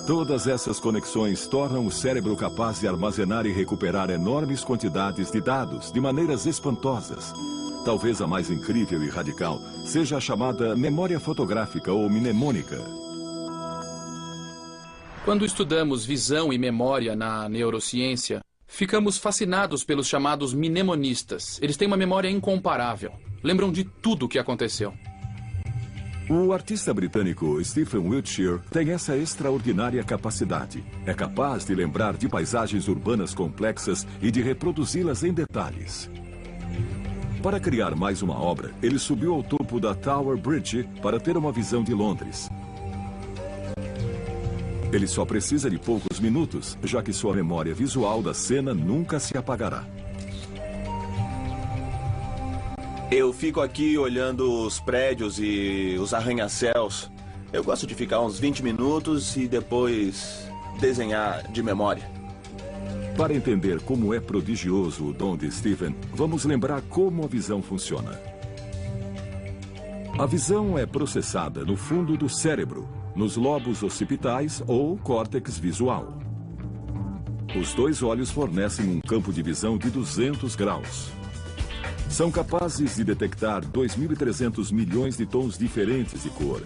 Todas essas conexões tornam o cérebro capaz de armazenar e recuperar enormes quantidades de dados de maneiras espantosas. Talvez a mais incrível e radical seja a chamada memória fotográfica ou mnemônica. Quando estudamos visão e memória na neurociência, ficamos fascinados pelos chamados mnemonistas. Eles têm uma memória incomparável. Lembram de tudo o que aconteceu. O artista britânico Stephen Wiltshire tem essa extraordinária capacidade. É capaz de lembrar de paisagens urbanas complexas e de reproduzi-las em detalhes. Para criar mais uma obra, ele subiu ao topo da Tower Bridge para ter uma visão de Londres. Ele só precisa de poucos minutos, já que sua memória visual da cena nunca se apagará. Eu fico aqui olhando os prédios e os arranha-céus. Eu gosto de ficar uns 20 minutos e depois desenhar de memória. Para entender como é prodigioso o dom de Stephen, vamos lembrar como a visão funciona. A visão é processada no fundo do cérebro, nos lobos occipitais ou córtex visual. Os dois olhos fornecem um campo de visão de 200 graus. São capazes de detectar 2.300 milhões de tons diferentes de cor.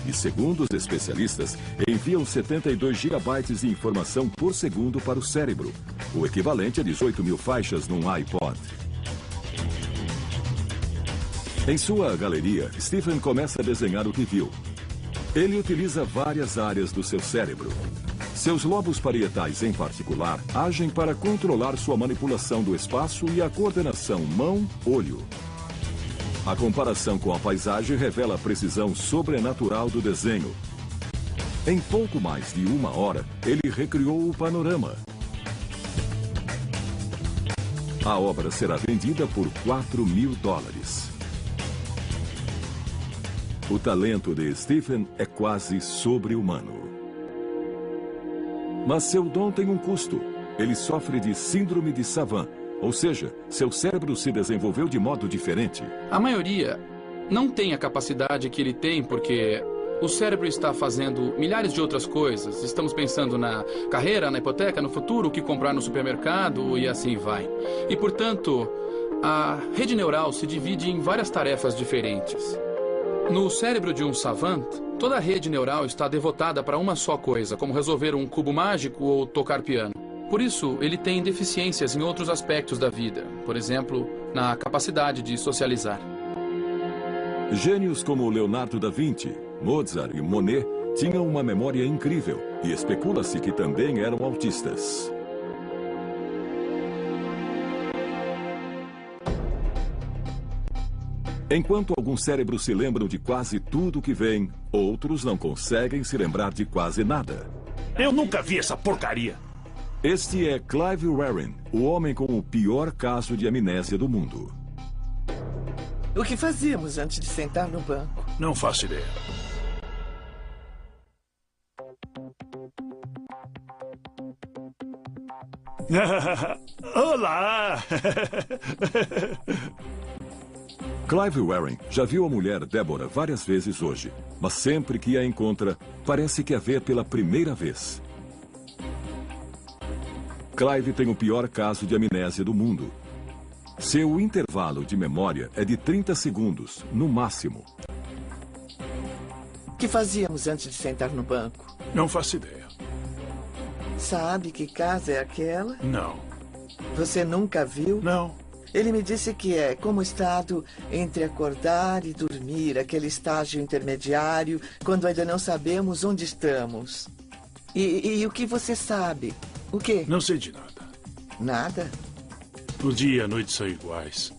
E, segundo os especialistas, enviam 72 gigabytes de informação por segundo para o cérebro, o equivalente a 18.000 faixas num iPod. Em sua galeria, Stephen começa a desenhar o que viu. Ele utiliza várias áreas do seu cérebro. Seus lobos parietais, em particular, agem para controlar sua manipulação do espaço e a coordenação mão-olho. A comparação com a paisagem revela a precisão sobrenatural do desenho. Em pouco mais de 1 hora, ele recriou o panorama. A obra será vendida por $4.000. O talento de Stephen é quase sobre-humano. Mas seu dom tem um custo. Ele sofre de síndrome de Savant, ou seja, seu cérebro se desenvolveu de modo diferente. A maioria não tem a capacidade que ele tem porque o cérebro está fazendo milhares de outras coisas. Estamos pensando na carreira, na hipoteca, no futuro, o que comprar no supermercado e assim vai. E, portanto, a rede neural se divide em várias tarefas diferentes. No cérebro de um savant, toda a rede neural está devotada para uma só coisa, como resolver um cubo mágico ou tocar piano. Por isso, ele tem deficiências em outros aspectos da vida, por exemplo, na capacidade de socializar. Gênios como Leonardo da Vinci, Mozart e Monet tinham uma memória incrível e especula-se que também eram autistas. Enquanto alguns cérebros se lembram de quase tudo que vem, outros não conseguem se lembrar de quase nada. Eu nunca vi essa porcaria. Este é Clive Warren, o homem com o pior caso de amnésia do mundo. O que fazíamos antes de sentar no banco? Não faço ideia. Olá! Clive Warren já viu a mulher Deborah várias vezes hoje, mas sempre que a encontra, parece que a vê pela primeira vez. Clive tem o pior caso de amnésia do mundo. Seu intervalo de memória é de 30 segundos, no máximo. O que fazíamos antes de sentar no banco? Não faço ideia. Sabe que casa é aquela? Não. Você nunca viu? Não. Ele me disse que é como o estado entre acordar e dormir, aquele estágio intermediário, quando ainda não sabemos onde estamos. E o que você sabe? O quê? Não sei de nada. Nada? O dia e a noite são iguais.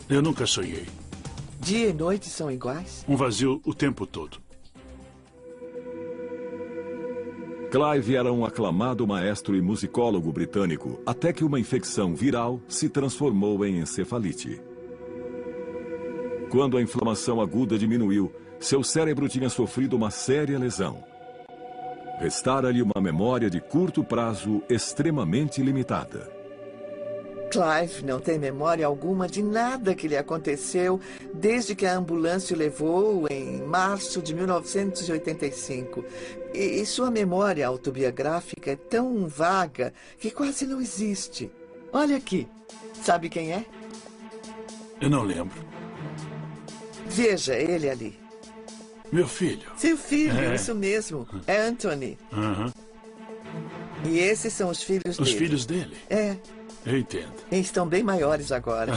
Eu nunca sonhei. Dia e noite são iguais? Um vazio o tempo todo. Clive era um aclamado maestro e musicólogo britânico, até que uma infecção viral se transformou em encefalite. Quando a inflamação aguda diminuiu, seu cérebro tinha sofrido uma séria lesão. Restara-lhe uma memória de curto prazo extremamente limitada. Clive não tem memória alguma de nada que lhe aconteceu desde que a ambulância o levou em março de 1985. E sua memória autobiográfica é tão vaga que quase não existe. Olha aqui. Sabe quem é? Eu não lembro. Veja ele ali. Meu filho. Seu filho, isso mesmo. É Anthony. E esses são os filhos dele. Os filhos dele? É. Eu entendo. E estão bem maiores agora.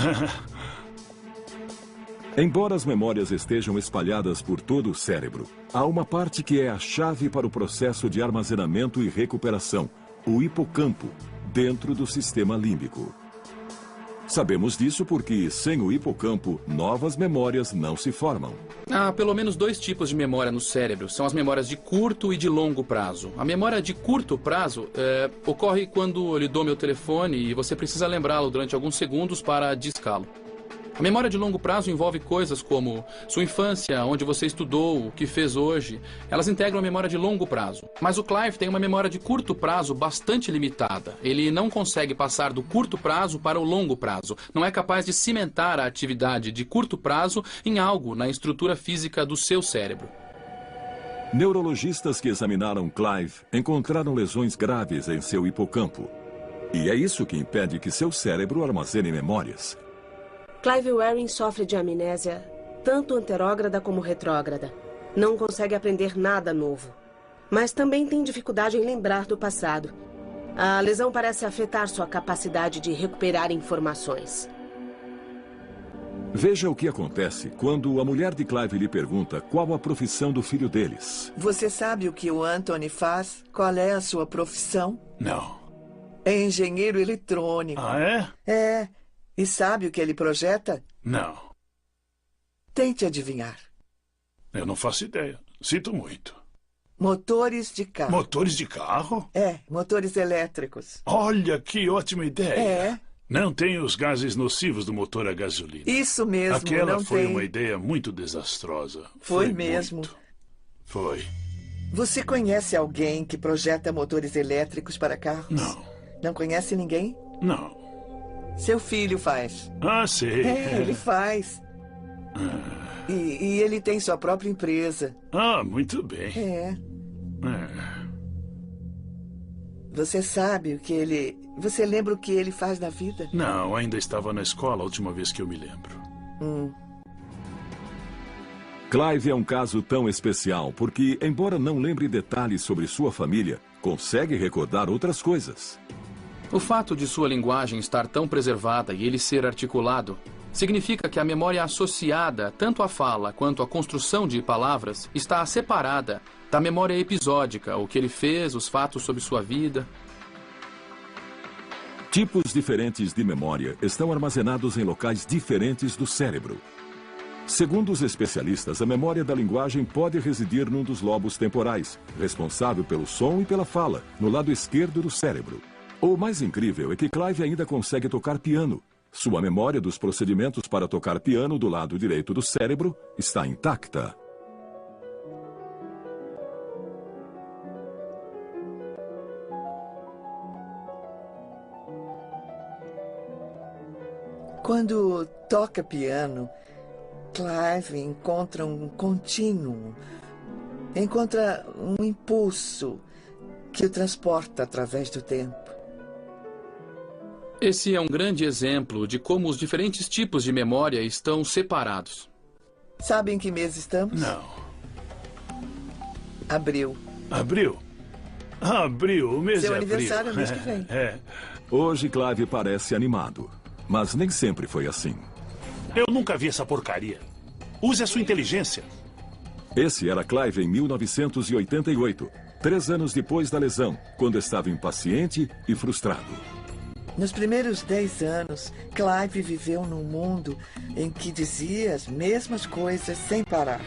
Embora as memórias estejam espalhadas por todo o cérebro, há uma parte que é a chave para o processo de armazenamento e recuperação, o hipocampo, dentro do sistema límbico. Sabemos disso porque, sem o hipocampo, novas memórias não se formam. Há pelo menos 2 tipos de memória no cérebro. São as memórias de curto e de longo prazo. A memória de curto prazo ocorre quando eu lhe dou meu telefone e você precisa lembrá-lo durante alguns segundos para discá-lo. A memória de longo prazo envolve coisas como sua infância, onde você estudou, o que fez hoje. Elas integram a memória de longo prazo. Mas o Clive tem uma memória de curto prazo bastante limitada. Ele não consegue passar do curto prazo para o longo prazo. Não é capaz de cimentar a atividade de curto prazo em algo na estrutura física do seu cérebro. Neurologistas que examinaram Clive encontraram lesões graves em seu hipocampo. E é isso que impede que seu cérebro armazene memórias. Clive Waring sofre de amnésia, tanto anterógrada como retrógrada. Não consegue aprender nada novo. Mas também tem dificuldade em lembrar do passado. A lesão parece afetar sua capacidade de recuperar informações. Veja o que acontece quando a mulher de Clive lhe pergunta qual a profissão do filho deles. Você sabe o que o Anthony faz? Qual é a sua profissão? Não. É engenheiro eletrônico. Ah, é? É. E sabe o que ele projeta? Não. Tente adivinhar. Eu não faço ideia. Sinto muito. Motores de carro. Motores de carro? É, motores elétricos. Olha, que ótima ideia. É. Não tem os gases nocivos do motor a gasolina. Isso mesmo, Aquela não foi tem. uma ideia muito desastrosa. Foi mesmo. Muito. Foi. Você conhece alguém que projeta motores elétricos para carros? Não. Não conhece ninguém? Não. Seu filho faz. Ah, sei. É, ele faz. E ele tem sua própria empresa. Ah, muito bem. É. Você sabe o que ele... Você lembra o que ele faz na vida? Não, ainda estava na escola a última vez que eu me lembro. Clive é um caso tão especial porque, embora não lembre detalhes sobre sua família, consegue recordar outras coisas. O fato de sua linguagem estar tão preservada e ele ser articulado significa que a memória associada tanto à fala quanto à construção de palavras está separada da memória episódica, o que ele fez, os fatos sobre sua vida. Tipos diferentes de memória estão armazenados em locais diferentes do cérebro. Segundo os especialistas, a memória da linguagem pode residir num dos lobos temporais, responsável pelo som e pela fala, no lado esquerdo do cérebro. O mais incrível é que Clive ainda consegue tocar piano. Sua memória dos procedimentos para tocar piano do lado direito do cérebro está intacta. Quando toca piano, Clive encontra um contínuo, encontra um impulso que o transporta através do tempo. Esse é um grande exemplo de como os diferentes tipos de memória estão separados. Sabe em que mês estamos? Não. Abril. Abril? Abril, o mês Seu é abril. aniversário é mês que vem. Hoje Clive parece animado, mas nem sempre foi assim. Eu nunca vi essa porcaria. Use a sua inteligência. Esse era Clive em 1988, 3 anos depois da lesão, quando estava impaciente e frustrado. Nos primeiros 10 anos, Clive viveu num mundo em que dizia as mesmas coisas sem parar.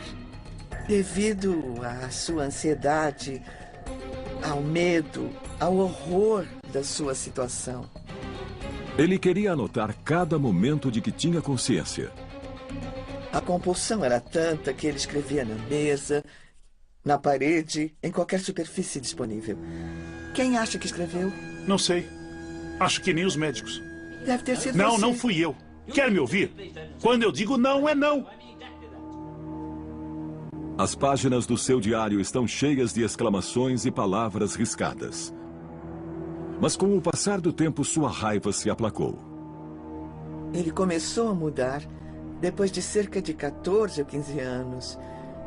Devido à sua ansiedade, ao medo, ao horror da sua situação. Ele queria anotar cada momento de que tinha consciência. A compulsão era tanta que ele escrevia na mesa, na parede, em qualquer superfície disponível. Quem acha que escreveu? Não sei. Acho que nem os médicos. Deve ter sido Não, você. não fui eu. Quer me ouvir? Quando eu digo não, é não. As páginas do seu diário estão cheias de exclamações e palavras riscadas. Mas com o passar do tempo, sua raiva se aplacou. Ele começou a mudar depois de cerca de 14 ou 15 anos.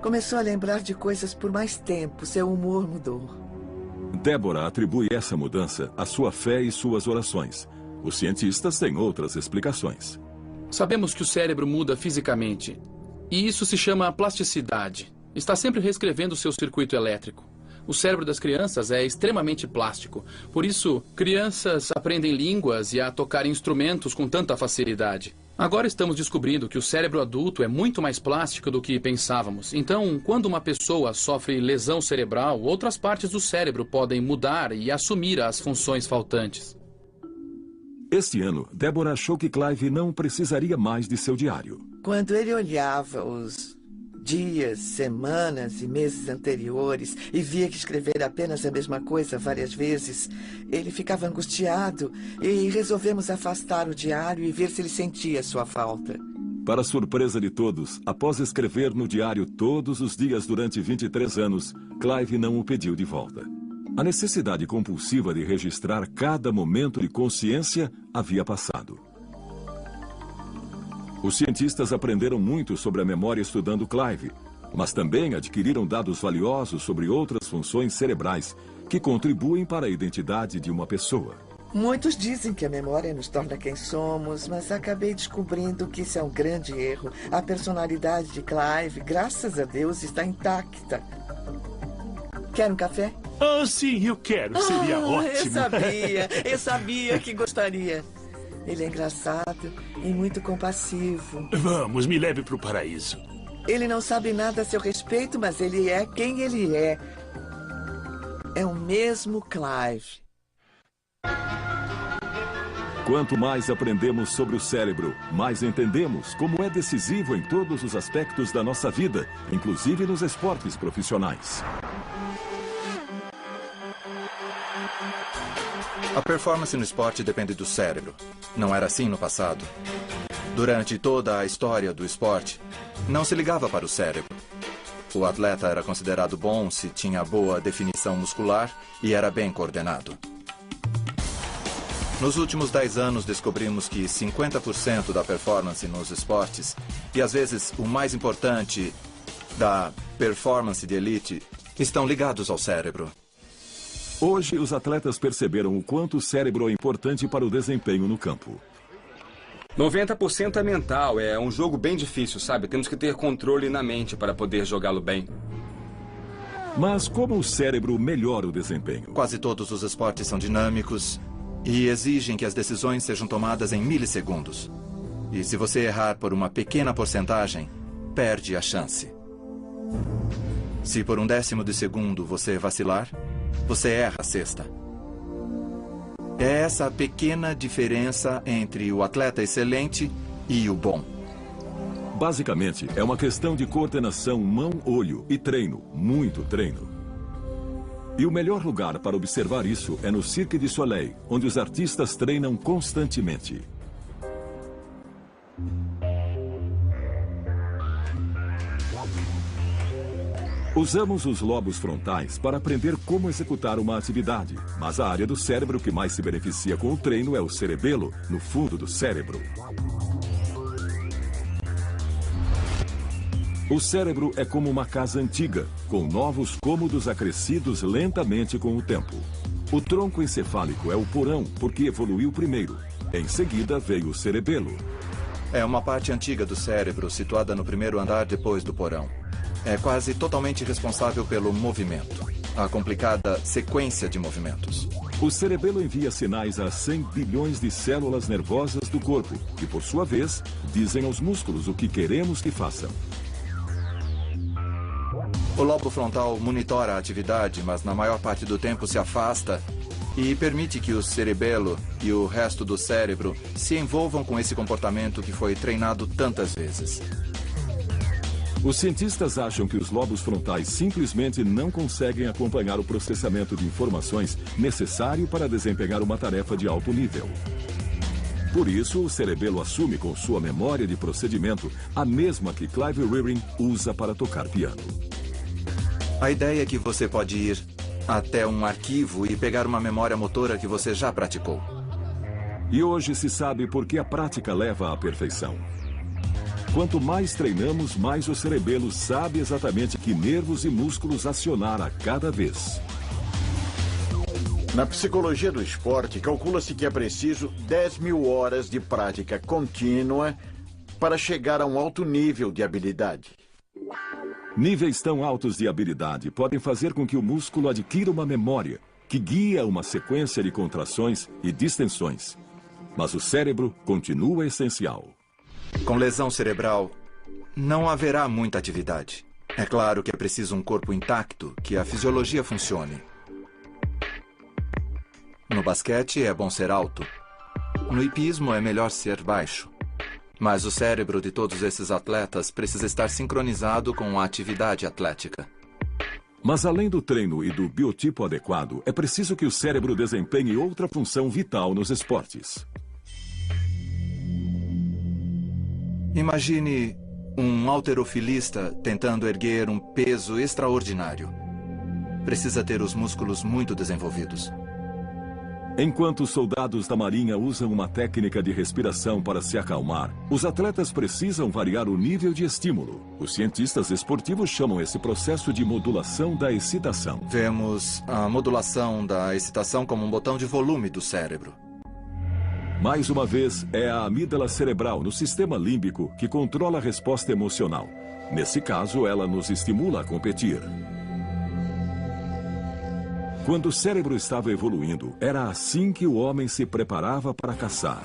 Começou a lembrar de coisas por mais tempo. Seu humor mudou. Débora atribui essa mudança à sua fé e suas orações. Os cientistas têm outras explicações. Sabemos que o cérebro muda fisicamente. E isso se chama plasticidade. Está sempre reescrevendo seu circuito elétrico. O cérebro das crianças é extremamente plástico. Por isso, crianças aprendem línguas e a tocar instrumentos com tanta facilidade. Agora estamos descobrindo que o cérebro adulto é muito mais plástico do que pensávamos. Então, quando uma pessoa sofre lesão cerebral, outras partes do cérebro podem mudar e assumir as funções faltantes. Este ano, Débora achou que Clive não precisaria mais de seu diário. Quando ele olhava os dias, semanas e meses anteriores e via que escrever apenas a mesma coisa várias vezes, ele ficava angustiado e resolvemos afastar o diário e ver se ele sentia sua falta. Para surpresa de todos, após escrever no diário todos os dias durante 23 anos, Clive não o pediu de volta. A necessidade compulsiva de registrar cada momento de consciência havia passado. Os cientistas aprenderam muito sobre a memória estudando Clive, mas também adquiriram dados valiosos sobre outras funções cerebrais que contribuem para a identidade de uma pessoa. Muitos dizem que a memória nos torna quem somos, mas acabei descobrindo que isso é um grande erro. A personalidade de Clive, graças a Deus, está intacta. Quer um café? Ah, sim, eu quero. Seria ótimo. Eu sabia que gostaria. Ele é engraçado e muito compassivo. Vamos, me leve para o paraíso. Ele não sabe nada a seu respeito, mas ele é quem ele é. É o mesmo Clive. Quanto mais aprendemos sobre o cérebro, mais entendemos como é decisivo em todos os aspectos da nossa vida, inclusive nos esportes profissionais. A performance no esporte depende do cérebro. Não era assim no passado. Durante toda a história do esporte, não se ligava para o cérebro. O atleta era considerado bom se tinha boa definição muscular e era bem coordenado. Nos últimos 10 anos, descobrimos que 50% da performance nos esportes, e às vezes o mais importante, da performance de elite, estão ligados ao cérebro. Hoje, os atletas perceberam o quanto o cérebro é importante para o desempenho no campo. 90% é mental, é um jogo bem difícil, sabe? Temos que ter controle na mente para poder jogá-lo bem. Mas como o cérebro melhora o desempenho? Quase todos os esportes são dinâmicos e exigem que as decisões sejam tomadas em milissegundos. E se você errar por uma pequena porcentagem, perde a chance. Se por 1/10 de segundo você vacilar, você erra a cesta. É essa pequena diferença entre o atleta excelente e o bom. Basicamente, é uma questão de coordenação mão-olho e treino, muito treino. E o melhor lugar para observar isso é no Cirque du Soleil, onde os artistas treinam constantemente. Usamos os lobos frontais para aprender como executar uma atividade, mas a área do cérebro que mais se beneficia com o treino é o cerebelo, no fundo do cérebro. O cérebro é como uma casa antiga, com novos cômodos acrescidos lentamente com o tempo. O tronco encefálico é o porão, porque evoluiu primeiro. Em seguida veio o cerebelo. É uma parte antiga do cérebro situada no primeiro andar depois do porão. É quase totalmente responsável pelo movimento, a complicada sequência de movimentos. O cerebelo envia sinais a 100 bilhões de células nervosas do corpo, que por sua vez dizem aos músculos o que queremos que façam. O lobo frontal monitora a atividade, mas na maior parte do tempo se afasta e permite que o cerebelo e o resto do cérebro se envolvam com esse comportamento que foi treinado tantas vezes. Os cientistas acham que os lobos frontais simplesmente não conseguem acompanhar o processamento de informações necessário para desempenhar uma tarefa de alto nível. Por isso, o cerebelo assume com sua memória de procedimento a mesma que Clive Rearing usa para tocar piano. A ideia é que você pode ir até um arquivo e pegar uma memória motora que você já praticou. E hoje se sabe por que a prática leva à perfeição. Quanto mais treinamos, mais o cerebelo sabe exatamente que nervos e músculos acionar a cada vez. Na psicologia do esporte, calcula-se que é preciso 10.000 horas de prática contínua para chegar a um alto nível de habilidade. Níveis tão altos de habilidade podem fazer com que o músculo adquira uma memória que guia uma sequência de contrações e distensões. Mas o cérebro continua essencial. Com lesão cerebral, não haverá muita atividade. É claro que é preciso um corpo intacto, que a fisiologia funcione. No basquete é bom ser alto. No hipismo é melhor ser baixo. Mas o cérebro de todos esses atletas precisa estar sincronizado com a atividade atlética. Mas além do treino e do biotipo adequado, é preciso que o cérebro desempenhe outra função vital nos esportes. Imagine um halterofilista tentando erguer um peso extraordinário. Precisa ter os músculos muito desenvolvidos. Enquanto os soldados da Marinha usam uma técnica de respiração para se acalmar, os atletas precisam variar o nível de estímulo. Os cientistas esportivos chamam esse processo de modulação da excitação. Vemos a modulação da excitação como um botão de volume do cérebro. Mais uma vez, é a amígdala cerebral no sistema límbico que controla a resposta emocional. Nesse caso, ela nos estimula a competir. Quando o cérebro estava evoluindo, era assim que o homem se preparava para caçar.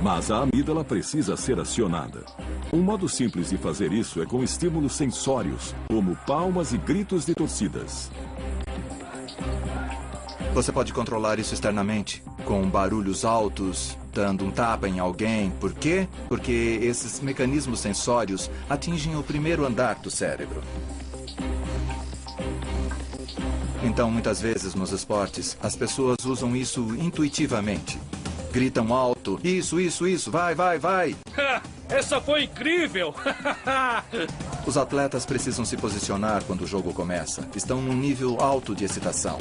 Mas a amígdala precisa ser acionada. Um modo simples de fazer isso é com estímulos sensórios, como palmas e gritos de torcidas. Você pode controlar isso externamente, com barulhos altos, dando um tapa em alguém. Por quê? Porque esses mecanismos sensórios atingem o primeiro andar do cérebro. Então, muitas vezes nos esportes, as pessoas usam isso intuitivamente. Gritam alto, isso, vai, vai, vai. Essa foi incrível! Os atletas precisam se posicionar quando o jogo começa. Estão num nível alto de excitação.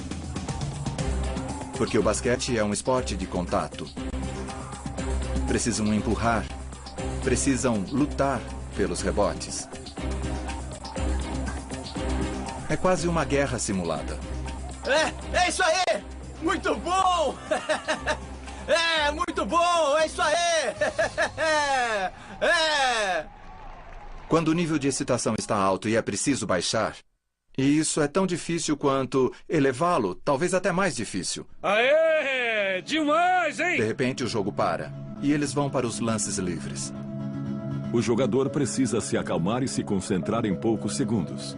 Porque o basquete é um esporte de contato. Precisam empurrar. Precisam lutar pelos rebotes. É quase uma guerra simulada. É isso aí! Muito bom! É, muito bom! É isso aí! É! Quando o nível de excitação está alto e é preciso baixar, e isso é tão difícil quanto elevá-lo, talvez até mais difícil. Aê! Demais, hein? De repente o jogo para, e eles vão para os lances livres. O jogador precisa se acalmar e se concentrar em poucos segundos.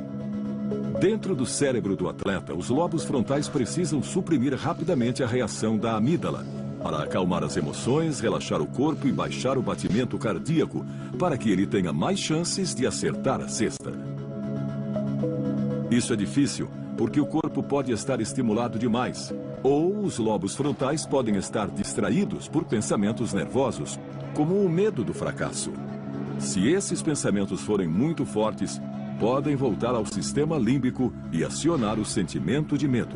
Dentro do cérebro do atleta, os lobos frontais precisam suprimir rapidamente a reação da amígdala para acalmar as emoções, relaxar o corpo e baixar o batimento cardíaco para que ele tenha mais chances de acertar a cesta. Isso é difícil porque o corpo pode estar estimulado demais ou os lobos frontais podem estar distraídos por pensamentos nervosos, como o medo do fracasso. Se esses pensamentos forem muito fortes, podem voltar ao sistema límbico e acionar o sentimento de medo.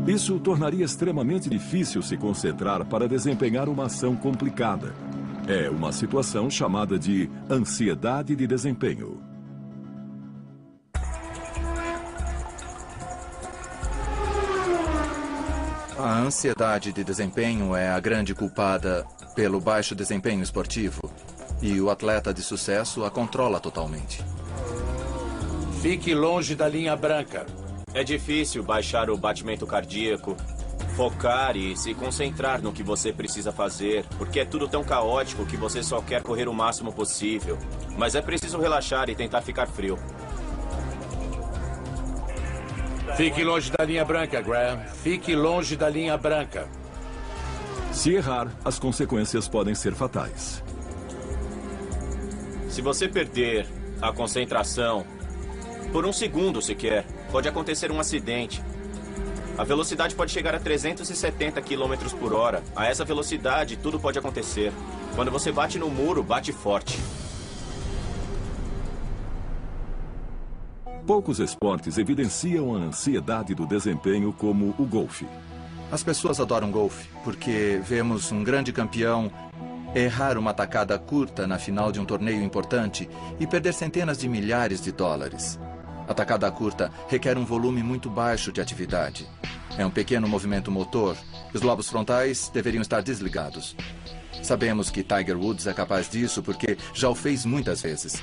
Isso tornaria extremamente difícil se concentrar para desempenhar uma ação complicada. É uma situação chamada de ansiedade de desempenho. A ansiedade de desempenho é a grande culpada pelo baixo desempenho esportivo. E o atleta de sucesso a controla totalmente. Fique longe da linha branca. É difícil baixar o batimento cardíaco, focar e se concentrar no que você precisa fazer, porque é tudo tão caótico que você só quer correr o máximo possível. Mas é preciso relaxar e tentar ficar frio. Fique longe da linha branca, Graham. Fique longe da linha branca. Se errar, as consequências podem ser fatais. Se você perder a concentração por um segundo sequer, pode acontecer um acidente. A velocidade pode chegar a 370 km por hora. A essa velocidade, tudo pode acontecer. Quando você bate no muro, bate forte. Poucos esportes evidenciam a ansiedade do desempenho como o golfe. As pessoas adoram golfe porque vemos um grande campeão errar uma tacada curta na final de um torneio importante e perder centenas de milhares de dólares. A tacada curta requer um volume muito baixo de atividade. É um pequeno movimento motor. Os lobos frontais deveriam estar desligados. Sabemos que Tiger Woods é capaz disso porque já o fez muitas vezes.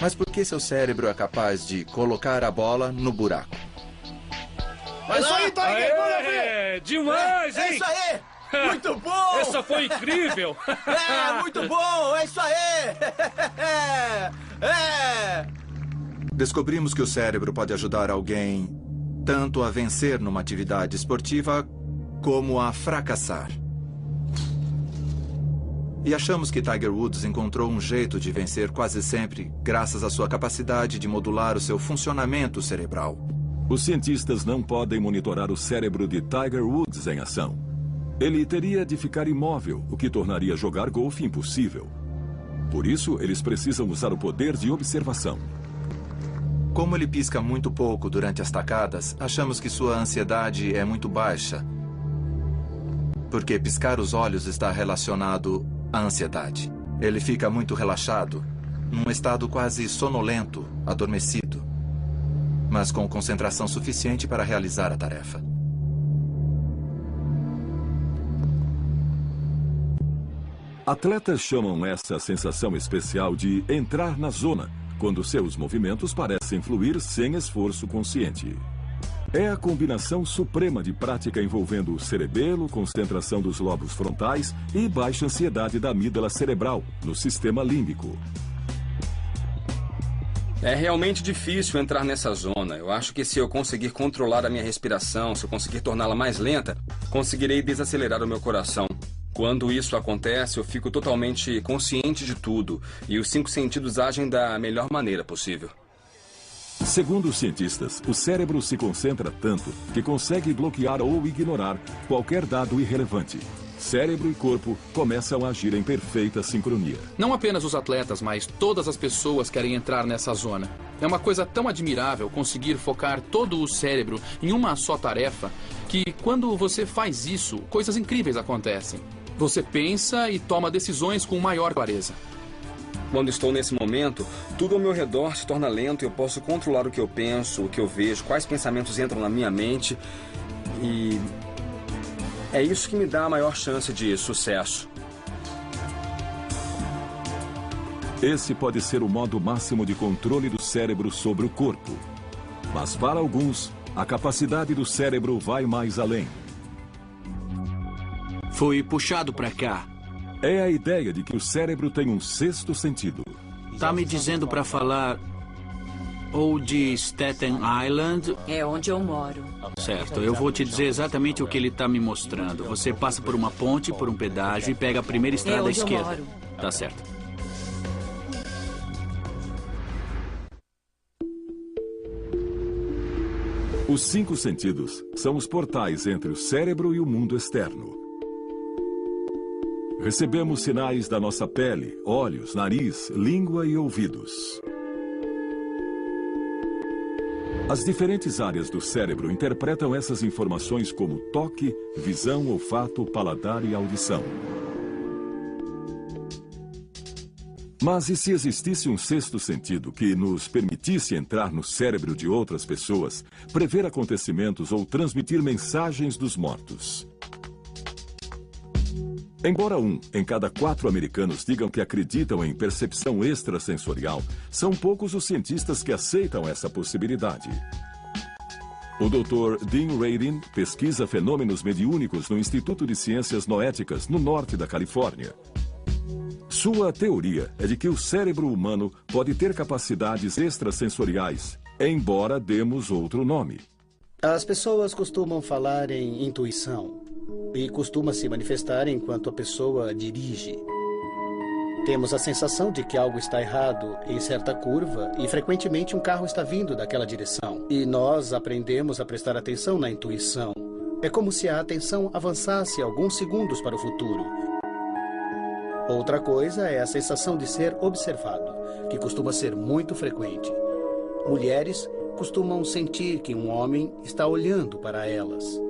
Mas por que seu cérebro é capaz de colocar a bola no buraco? É isso aí, Tiger! Bora ver! Demais, hein? É isso aí! Muito bom! Essa foi incrível! Muito bom! É isso aí! Descobrimos que o cérebro pode ajudar alguém tanto a vencer numa atividade esportiva como a fracassar. E achamos que Tiger Woods encontrou um jeito de vencer quase sempre graças à sua capacidade de modular o seu funcionamento cerebral. Os cientistas não podem monitorar o cérebro de Tiger Woods em ação. Ele teria de ficar imóvel, o que tornaria jogar golfe impossível. Por isso, eles precisam usar o poder de observação. Como ele pisca muito pouco durante as tacadas, achamos que sua ansiedade é muito baixa. Porque piscar os olhos está relacionado à ansiedade. Ele fica muito relaxado, num estado quase sonolento, adormecido, mas com concentração suficiente para realizar a tarefa. Atletas chamam essa sensação especial de entrar na zona, quando seus movimentos parecem fluir sem esforço consciente. É a combinação suprema de prática envolvendo o cerebelo, concentração dos lobos frontais e baixa ansiedade da amígdala cerebral, no sistema límbico. É realmente difícil entrar nessa zona. Eu acho que se eu conseguir controlar a minha respiração, se eu conseguir torná-la mais lenta, conseguirei desacelerar o meu coração. Quando isso acontece, eu fico totalmente consciente de tudo e os 5 sentidos agem da melhor maneira possível. Segundo os cientistas, o cérebro se concentra tanto que consegue bloquear ou ignorar qualquer dado irrelevante. Cérebro e corpo começam a agir em perfeita sincronia. Não apenas os atletas, mas todas as pessoas querem entrar nessa zona. É uma coisa tão admirável conseguir focar todo o cérebro em uma só tarefa que, quando você faz isso, coisas incríveis acontecem. Você pensa e toma decisões com maior clareza. Quando estou nesse momento, tudo ao meu redor se torna lento e eu posso controlar o que eu penso, o que eu vejo, quais pensamentos entram na minha mente. E é isso que me dá a maior chance de sucesso. Esse pode ser o modo máximo de controle do cérebro sobre o corpo. Mas para alguns, a capacidade do cérebro vai mais além. Fui puxado para cá. É a ideia de que o cérebro tem um 6º sentido. Tá me dizendo para falar ou de Staten Island? É onde eu moro. Certo, eu vou te dizer exatamente o que ele tá me mostrando. Você passa por uma ponte, por um pedágio e pega a primeira estrada à esquerda. Eu moro. Tá certo. Os 5 sentidos são os portais entre o cérebro e o mundo externo. Recebemos sinais da nossa pele, olhos, nariz, língua e ouvidos. As diferentes áreas do cérebro interpretam essas informações como toque, visão, olfato, paladar e audição. Mas e se existisse um 6º sentido que nos permitisse entrar no cérebro de outras pessoas, prever acontecimentos ou transmitir mensagens dos mortos? Embora 1 em cada 4 americanos digam que acreditam em percepção extrasensorial, são poucos os cientistas que aceitam essa possibilidade. O Dr. Dean Radin pesquisa fenômenos mediúnicos no Instituto de Ciências Noéticas, no norte da Califórnia. Sua teoria é de que o cérebro humano pode ter capacidades extrasensoriais, embora demos outro nome. As pessoas costumam falar em intuição e costuma se manifestar enquanto a pessoa dirige. Temos a sensação de que algo está errado em certa curva e frequentemente um carro está vindo daquela direção. E nós aprendemos a prestar atenção na intuição. É como se a atenção avançasse alguns segundos para o futuro. Outra coisa é a sensação de ser observado, que costuma ser muito frequente. Mulheres costumam sentir que um homem está olhando para elas.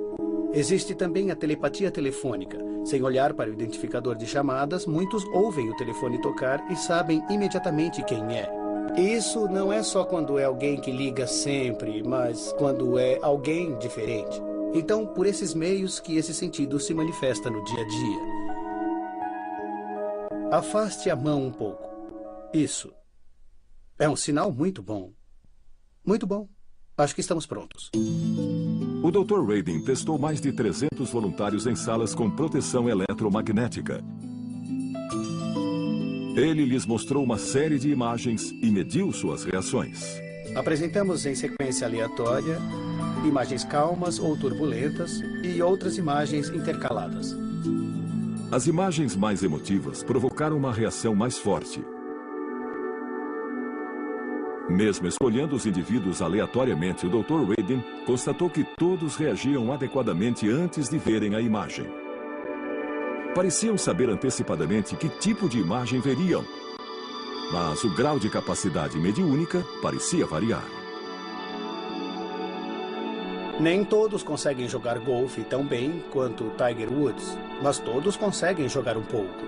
Existe também a telepatia telefônica. Sem olhar para o identificador de chamadas, muitos ouvem o telefone tocar e sabem imediatamente quem é. Isso não é só quando é alguém que liga sempre, mas quando é alguém diferente. Então, por esses meios que esse sentido se manifesta no dia a dia. Afaste a mão um pouco. Isso. É um sinal muito bom. Muito bom. Acho que estamos prontos. O Dr. Radin testou mais de 300 voluntários em salas com proteção eletromagnética. Ele lhes mostrou uma série de imagens e mediu suas reações. Apresentamos em sequência aleatória imagens calmas ou turbulentas e outras imagens intercaladas. As imagens mais emotivas provocaram uma reação mais forte. Mesmo escolhendo os indivíduos aleatoriamente, o Dr. Radin constatou que todos reagiam adequadamente antes de verem a imagem. Pareciam saber antecipadamente que tipo de imagem veriam, mas o grau de capacidade mediúnica parecia variar. Nem todos conseguem jogar golfe tão bem quanto Tiger Woods, mas todos conseguem jogar um pouco.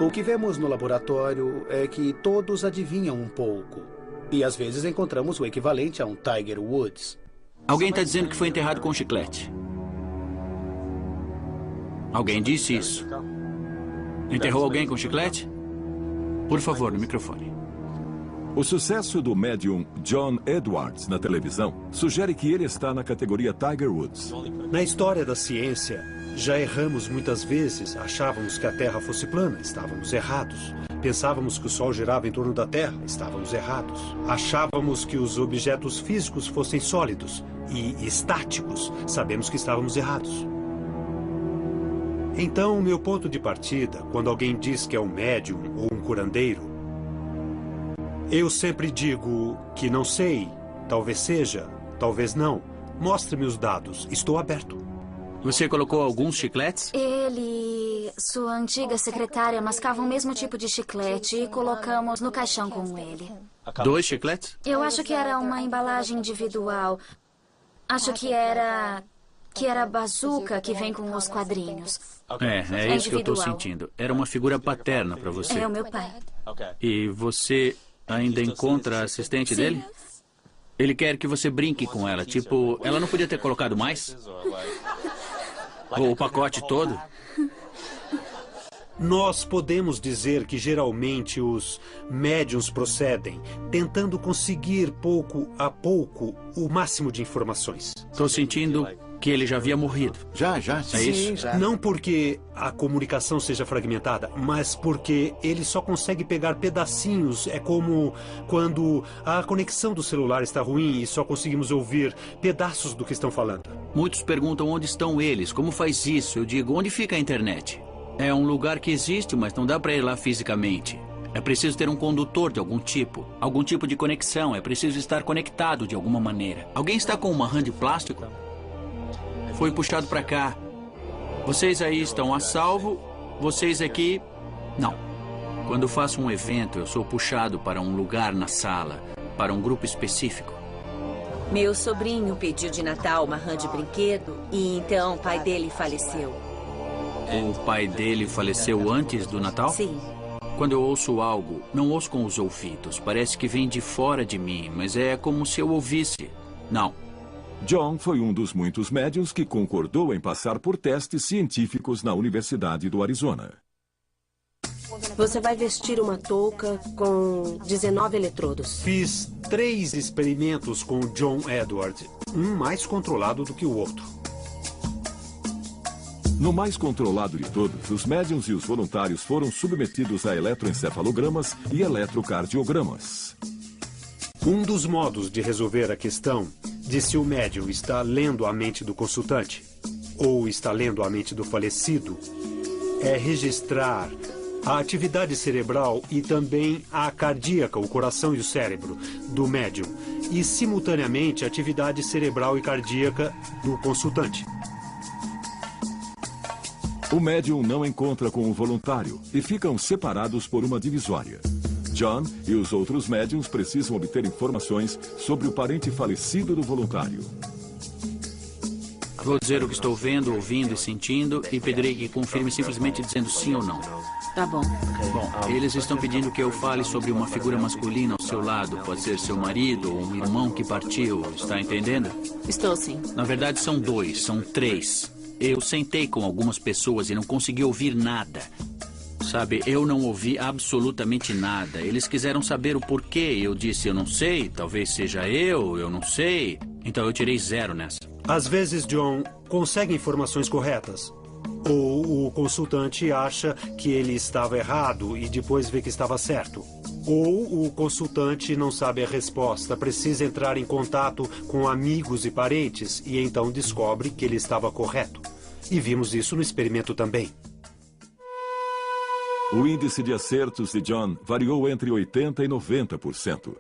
O que vemos no laboratório é que todos adivinham um pouco. E às vezes encontramos o equivalente a um Tiger Woods. Alguém está dizendo que foi enterrado com chiclete. Alguém disse isso. Enterrou alguém com chiclete? Por favor, no microfone. O sucesso do médium John Edwards na televisão sugere que ele está na categoria Tiger Woods. Na história da ciência, já erramos muitas vezes. Achávamos que a Terra fosse plana, estávamos errados. Pensávamos que o Sol girava em torno da Terra, estávamos errados. Achávamos que os objetos físicos fossem sólidos e estáticos, sabemos que estávamos errados. Então, meu ponto de partida, quando alguém diz que é um médium ou um curandeiro, eu sempre digo que não sei, talvez seja, talvez não. Mostre-me os dados, estou aberto. Você colocou alguns chicletes? Ele e sua antiga secretária mascavam o mesmo tipo de chiclete e colocamos no caixão com ele. 2 chicletes? Eu acho que era uma embalagem individual. Acho que era a bazuca que vem com os quadrinhos. É isso que eu estou sentindo. Era uma figura paterna para você. É o meu pai. E você ainda encontra a assistente dele? Ele quer que você brinque com ela. Tipo, ela não podia ter colocado mais? Ou o pacote todo? Nós podemos dizer que geralmente os médiuns procedem tentando conseguir pouco a pouco o máximo de informações. Estou sentindo que ele já havia morrido. Já. É isso? Já. Não porque a comunicação seja fragmentada, mas porque ele só consegue pegar pedacinhos. É como quando a conexão do celular está ruim e só conseguimos ouvir pedaços do que estão falando. Muitos perguntam onde estão eles, como faz isso? Eu digo, onde fica a internet? É um lugar que existe, mas não dá para ir lá fisicamente. É preciso ter um condutor de algum tipo de conexão. É preciso estar conectado de alguma maneira. Alguém está com uma rã de plástico? Foi puxado para cá. Vocês aí estão a salvo, vocês aqui, não. Quando faço um evento, eu sou puxado para um lugar na sala, para um grupo específico. Meu sobrinho pediu de Natal uma rã de brinquedo e então o pai dele faleceu. O pai dele faleceu antes do Natal? Sim. Quando eu ouço algo, não ouço com os ouvidos. Parece que vem de fora de mim, mas é como se eu ouvisse. Não. John foi um dos muitos médiuns que concordou em passar por testes científicos na Universidade do Arizona. Você vai vestir uma touca com 19 eletrodos. Fiz 3 experimentos com o John Edward, um mais controlado do que o outro. No mais controlado de todos, os médiuns e os voluntários foram submetidos a eletroencefalogramas e eletrocardiogramas. Um dos modos de resolver a questão de se o médium está lendo a mente do consultante ou está lendo a mente do falecido é registrar a atividade cerebral e também a cardíaca, o coração e o cérebro, do médium. E, simultaneamente, a atividade cerebral e cardíaca do consultante. O médium não encontra com o voluntário e ficam separados por uma divisória. John e os outros médiums precisam obter informações sobre o parente falecido do voluntário. Vou dizer o que estou vendo, ouvindo e sentindo e pedirei que confirme simplesmente dizendo sim ou não. Tá bom. Bom, eles estão pedindo que eu fale sobre uma figura masculina ao seu lado. Pode ser seu marido ou um irmão que partiu. Está entendendo? Estou sim. Na verdade, são 2, são 3. Eu sentei com algumas pessoas e não consegui ouvir nada. Sabe, eu não ouvi absolutamente nada. Eles quiseram saber o porquê. Eu disse, eu não sei, talvez seja eu não sei. Então eu tirei 0 nessa. Às vezes, John consegue informações corretas. Ou o consultante acha que ele estava errado e depois vê que estava certo. Ou o consultante não sabe a resposta, precisa entrar em contato com amigos e parentes e então descobre que ele estava correto. E vimos isso no experimento também. O índice de acertos de John variou entre 80% e 90%.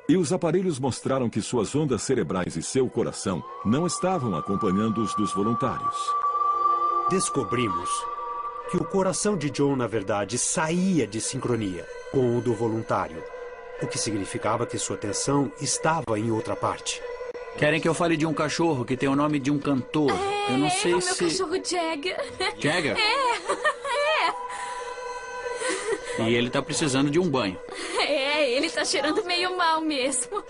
E os aparelhos mostraram que suas ondas cerebrais e seu coração não estavam acompanhando os dos voluntários. Descobrimos que o coração de John, na verdade, saía de sincronia com o do voluntário, o que significava que sua atenção estava em outra parte. Querem que eu fale de um cachorro que tem o nome de um cantor? Eu não sei o se... meu cachorro Jagger. Jagger? É. E ele tá precisando de um banho. É, ele tá cheirando meio mal mesmo.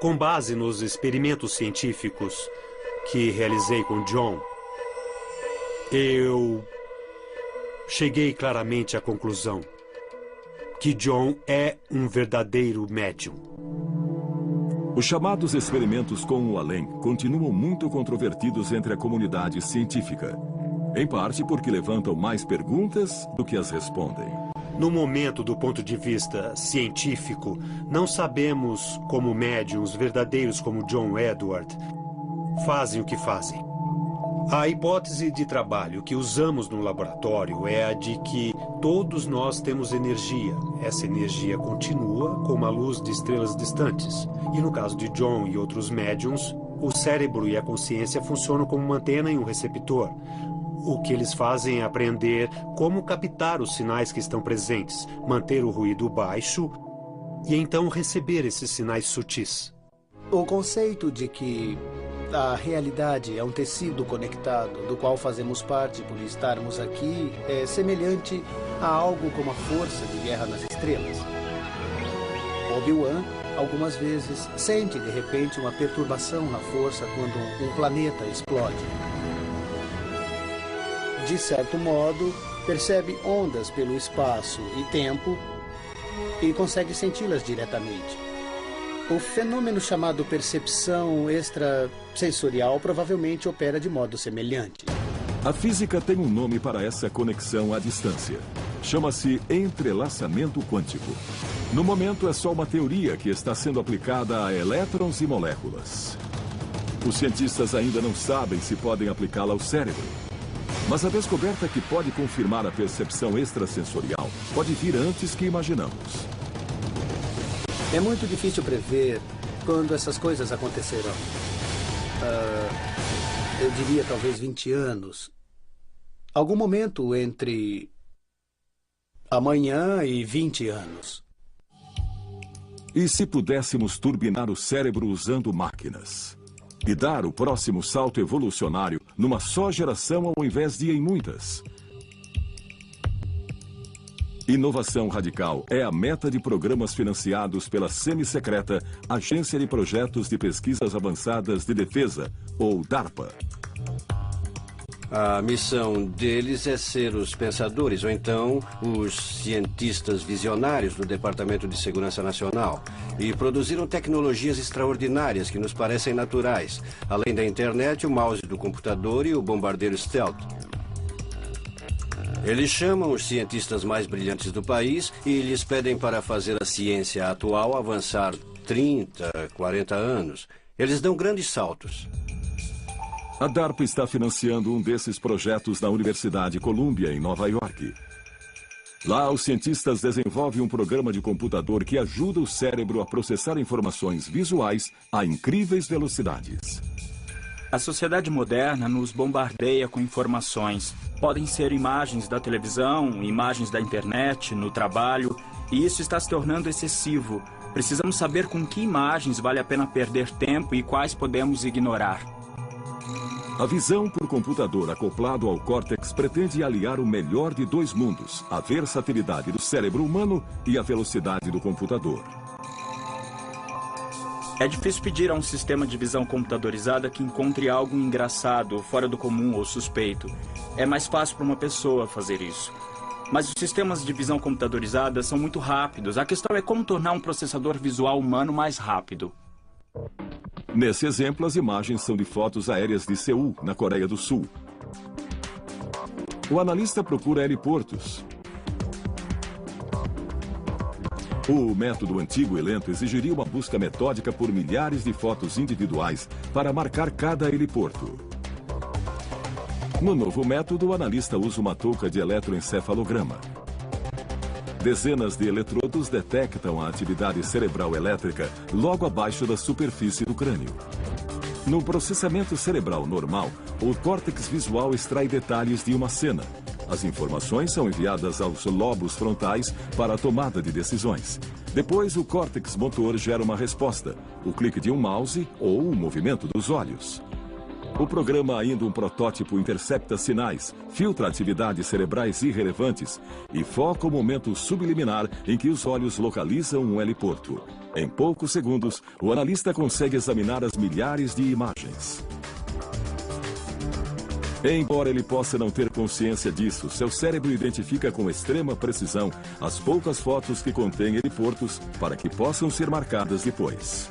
Com base nos experimentos científicos que realizei com John, eu cheguei claramente à conclusão que John é um verdadeiro médium. Os chamados experimentos com o além continuam muito controvertidos entre a comunidade científica, em parte porque levantam mais perguntas do que as respondem. No momento, do ponto de vista científico, não sabemos como médiums verdadeiros como John Edward fazem o que fazem. A hipótese de trabalho que usamos no laboratório é a de que todos nós temos energia. Essa energia continua como a luz de estrelas distantes. E no caso de John e outros médiums, o cérebro e a consciência funcionam como uma antena e um receptor. O que eles fazem é aprender como captar os sinais que estão presentes, manter o ruído baixo e então receber esses sinais sutis. O conceito de que a realidade é um tecido conectado, do qual fazemos parte por estarmos aqui, é semelhante a algo como a força de Guerra nas Estrelas. Obi-Wan, algumas vezes, sente de repente uma perturbação na força quando um planeta explode. De certo modo, percebe ondas pelo espaço e tempo e consegue senti-las diretamente. O fenômeno chamado percepção extrasensorial provavelmente opera de modo semelhante. A física tem um nome para essa conexão à distância. Chama-se entrelaçamento quântico. No momento, é só uma teoria que está sendo aplicada a elétrons e moléculas. Os cientistas ainda não sabem se podem aplicá-la ao cérebro. Mas a descoberta que pode confirmar a percepção extrasensorial pode vir antes que imaginamos. É muito difícil prever quando essas coisas acontecerão. Eu diria talvez 20 anos. Algum momento entre amanhã e 20 anos. E se pudéssemos turbinar o cérebro usando máquinas? E dar o próximo salto evolucionário numa só geração ao invés de em muitas? Inovação radical é a meta de programas financiados pela semi-secreta Agência de Projetos de Pesquisas Avançadas de Defesa, ou DARPA. A missão deles é ser os pensadores, ou então os cientistas visionários do Departamento de Segurança Nacional. E produziram tecnologias extraordinárias que nos parecem naturais. Além da internet, o mouse do computador e o bombardeiro stealth. Eles chamam os cientistas mais brilhantes do país e lhes pedem para fazer a ciência atual avançar 30, 40 anos. Eles dão grandes saltos. A DARPA está financiando um desses projetos na Universidade Columbia, em Nova York. Lá, os cientistas desenvolvem um programa de computador que ajuda o cérebro a processar informações visuais a incríveis velocidades. A sociedade moderna nos bombardeia com informações. Podem ser imagens da televisão, imagens da internet, no trabalho, e isso está se tornando excessivo. Precisamos saber com que imagens vale a pena perder tempo e quais podemos ignorar. A visão por computador acoplado ao córtex pretende aliar o melhor de dois mundos, a versatilidade do cérebro humano e a velocidade do computador. É difícil pedir a um sistema de visão computadorizada que encontre algo engraçado, fora do comum ou suspeito. É mais fácil para uma pessoa fazer isso. Mas os sistemas de visão computadorizada são muito rápidos. A questão é como tornar um processador visual humano mais rápido. Nesse exemplo, as imagens são de fotos aéreas de Seul, na Coreia do Sul. O analista procura heliportos. O método antigo e lento exigiria uma busca metódica por milhares de fotos individuais para marcar cada heliporto. No novo método, o analista usa uma touca de eletroencefalograma. Dezenas de eletrodos detectam a atividade cerebral elétrica logo abaixo da superfície do crânio. No processamento cerebral normal, o córtex visual extrai detalhes de uma cena. As informações são enviadas aos lobos frontais para a tomada de decisões. Depois, o córtex motor gera uma resposta, o clique de um mouse ou o movimento dos olhos. O programa, ainda um protótipo, intercepta sinais, filtra atividades cerebrais irrelevantes e foca o momento subliminar em que os olhos localizam um heliporto. Em poucos segundos, o analista consegue examinar as milhares de imagens. Embora ele possa não ter consciência disso, seu cérebro identifica com extrema precisão as poucas fotos que contêm heliportos para que possam ser marcadas depois.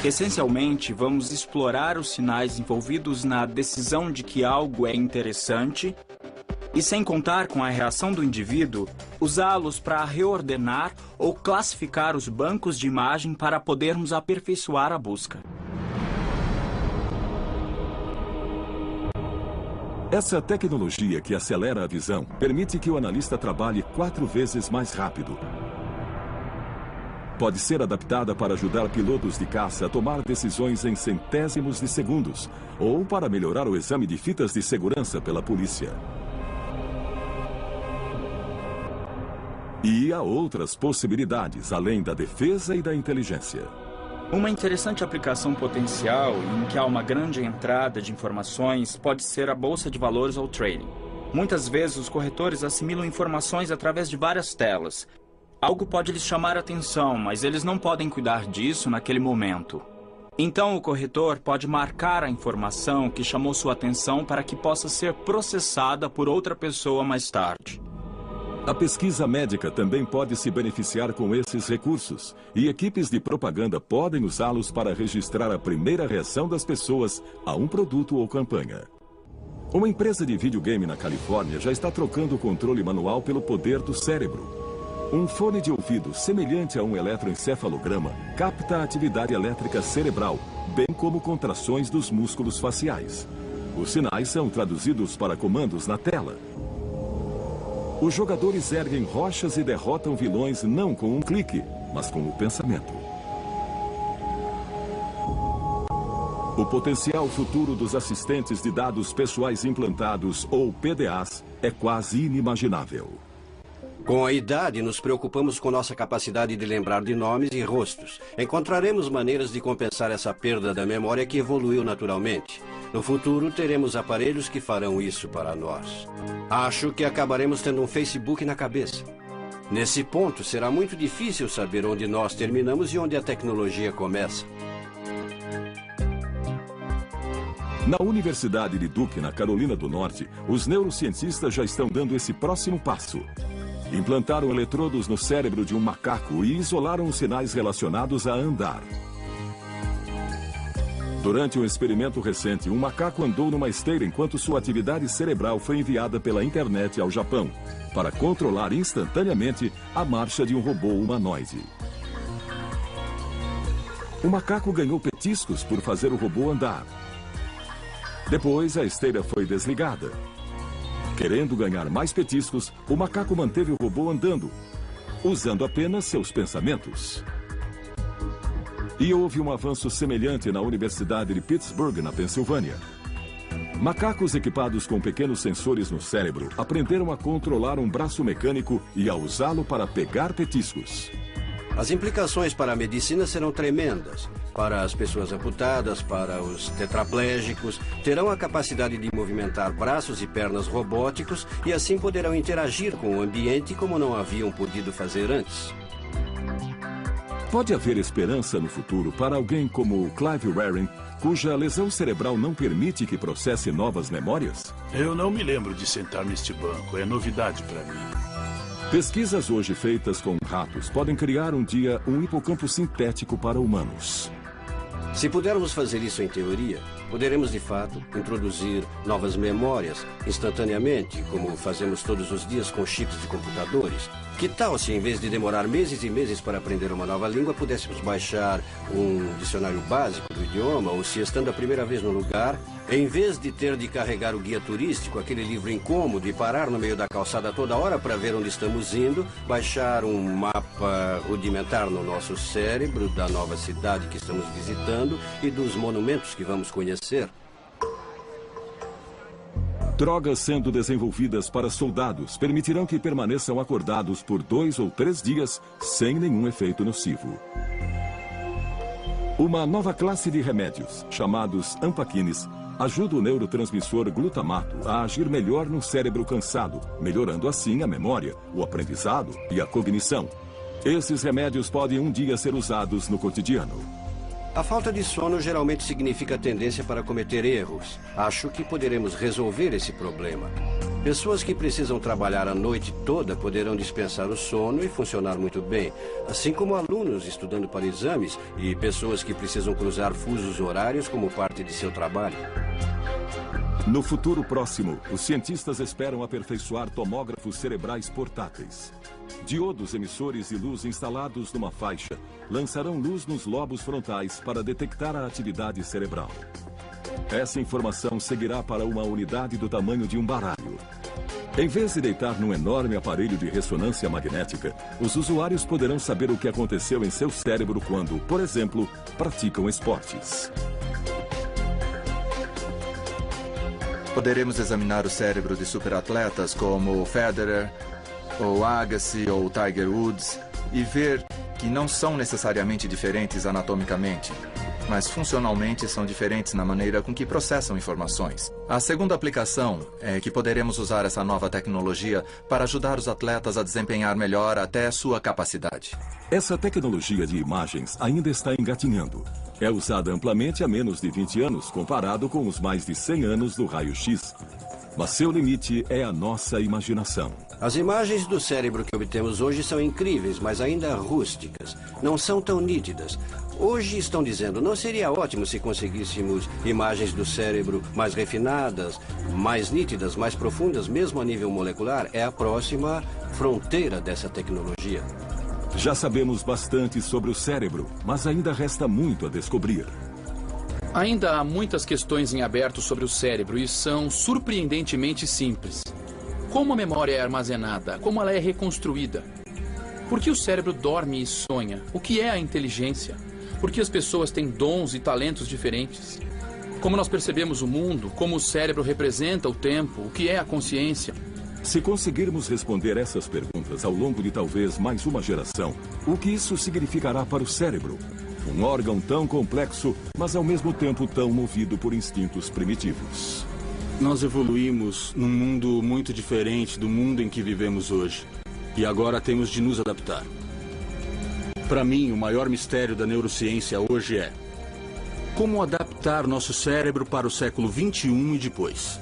Essencialmente, vamos explorar os sinais envolvidos na decisão de que algo é interessante e, sem contar com a reação do indivíduo, usá-los para reordenar ou classificar os bancos de imagem para podermos aperfeiçoar a busca. Essa tecnologia que acelera a visão permite que o analista trabalhe 4 vezes mais rápido. Pode ser adaptada para ajudar pilotos de caça a tomar decisões em centésimos de segundos ou para melhorar o exame de fitas de segurança pela polícia. E há outras possibilidades, além da defesa e da inteligência. Uma interessante aplicação potencial em que há uma grande entrada de informações pode ser a bolsa de valores ou trading. Muitas vezes os corretores assimilam informações através de várias telas. Algo pode lhes chamar a atenção, mas eles não podem cuidar disso naquele momento. Então o corretor pode marcar a informação que chamou sua atenção para que possa ser processada por outra pessoa mais tarde. A pesquisa médica também pode se beneficiar com esses recursos, e equipes de propaganda podem usá-los para registrar a primeira reação das pessoas a um produto ou campanha. Uma empresa de videogame na Califórnia já está trocando o controle manual pelo poder do cérebro. Um fone de ouvido semelhante a um eletroencefalograma capta a atividade elétrica cerebral, bem como contrações dos músculos faciais. Os sinais são traduzidos para comandos na tela. Os jogadores erguem rochas e derrotam vilões não com um clique, mas com o pensamento. O potencial futuro dos assistentes de dados pessoais implantados, ou PDAs, é quase inimaginável. Com a idade, nos preocupamos com nossa capacidade de lembrar de nomes e rostos. Encontraremos maneiras de compensar essa perda da memória que evoluiu naturalmente. No futuro, teremos aparelhos que farão isso para nós. Acho que acabaremos tendo um Facebook na cabeça. Nesse ponto, será muito difícil saber onde nós terminamos e onde a tecnologia começa. Na Universidade de Duke, na Carolina do Norte, os neurocientistas já estão dando esse próximo passo. Implantaram eletrodos no cérebro de um macaco e isolaram os sinais relacionados a andar. Durante um experimento recente, um macaco andou numa esteira enquanto sua atividade cerebral foi enviada pela internet ao Japão, para controlar instantaneamente a marcha de um robô humanoide. O macaco ganhou petiscos por fazer o robô andar. Depois, a esteira foi desligada. Querendo ganhar mais petiscos, o macaco manteve o robô andando, usando apenas seus pensamentos. E houve um avanço semelhante na Universidade de Pittsburgh, na Pensilvânia. Macacos equipados com pequenos sensores no cérebro aprenderam a controlar um braço mecânico e a usá-lo para pegar petiscos. As implicações para a medicina serão tremendas. Para as pessoas amputadas, para os tetraplégicos, terão a capacidade de movimentar braços e pernas robóticos e assim poderão interagir com o ambiente como não haviam podido fazer antes. Pode haver esperança no futuro para alguém como Clive Warren, cuja lesão cerebral não permite que processe novas memórias? Eu não me lembro de sentar neste banco. É novidade para mim. Pesquisas hoje feitas com ratos podem criar um dia um hipocampo sintético para humanos. Se pudermos fazer isso em teoria, poderemos de fato introduzir novas memórias instantaneamente, como fazemos todos os dias com chips de computadores. Que tal se, em vez de demorar meses e meses para aprender uma nova língua, pudéssemos baixar um dicionário básico do idioma, ou se, estando a primeira vez no lugar, em vez de ter de carregar o guia turístico, aquele livro incômodo, e parar no meio da calçada toda hora para ver onde estamos indo, baixar um mapa rudimentar no nosso cérebro da nova cidade que estamos visitando e dos monumentos que vamos conhecer. Drogas sendo desenvolvidas para soldados permitirão que permaneçam acordados por 2 ou 3 dias sem nenhum efeito nocivo. Uma nova classe de remédios, chamados ampaquines, ajuda o neurotransmissor glutamato a agir melhor no cérebro cansado, melhorando assim a memória, o aprendizado e a cognição. Esses remédios podem um dia ser usados no cotidiano. A falta de sono geralmente significa tendência para cometer erros. Acho que poderemos resolver esse problema. Pessoas que precisam trabalhar a noite toda poderão dispensar o sono e funcionar muito bem, assim como alunos estudando para exames e pessoas que precisam cruzar fusos horários como parte de seu trabalho. No futuro próximo, os cientistas esperam aperfeiçoar tomógrafos cerebrais portáteis. Diodos emissores de luz instalados numa faixa lançarão luz nos lobos frontais para detectar a atividade cerebral. Essa informação seguirá para uma unidade do tamanho de um baralho. Em vez de deitar num enorme aparelho de ressonância magnética, os usuários poderão saber o que aconteceu em seu cérebro quando, por exemplo, praticam esportes. Poderemos examinar o cérebro de superatletas como Federer, ou Agassi, ou Tiger Woods, e ver que não são necessariamente diferentes anatomicamente, mas funcionalmente são diferentes na maneira com que processam informações. A segunda aplicação é que poderemos usar essa nova tecnologia para ajudar os atletas a desempenhar melhor até a sua capacidade. Essa tecnologia de imagens ainda está engatinhando. É usada amplamente há menos de 20 anos, comparado com os mais de 100 anos do raio-x. Mas seu limite é a nossa imaginação. As imagens do cérebro que obtemos hoje são incríveis, mas ainda rústicas. Não são tão nítidas. Hoje estão dizendo, não seria ótimo se conseguíssemos imagens do cérebro mais refinadas, mais nítidas, mais profundas, mesmo a nível molecular? É a próxima fronteira dessa tecnologia. Já sabemos bastante sobre o cérebro, mas ainda resta muito a descobrir. Ainda há muitas questões em aberto sobre o cérebro e são surpreendentemente simples. Como a memória é armazenada? Como ela é reconstruída? Por que o cérebro dorme e sonha? O que é a inteligência? Por que as pessoas têm dons e talentos diferentes? Como nós percebemos o mundo? Como o cérebro representa o tempo? O que é a consciência? Se conseguirmos responder essas perguntas ao longo de talvez mais uma geração, o que isso significará para o cérebro? Um órgão tão complexo, mas ao mesmo tempo tão movido por instintos primitivos. Nós evoluímos num mundo muito diferente do mundo em que vivemos hoje. E agora temos de nos adaptar. Para mim, o maior mistério da neurociência hoje é como adaptar nosso cérebro para o século XXI e depois.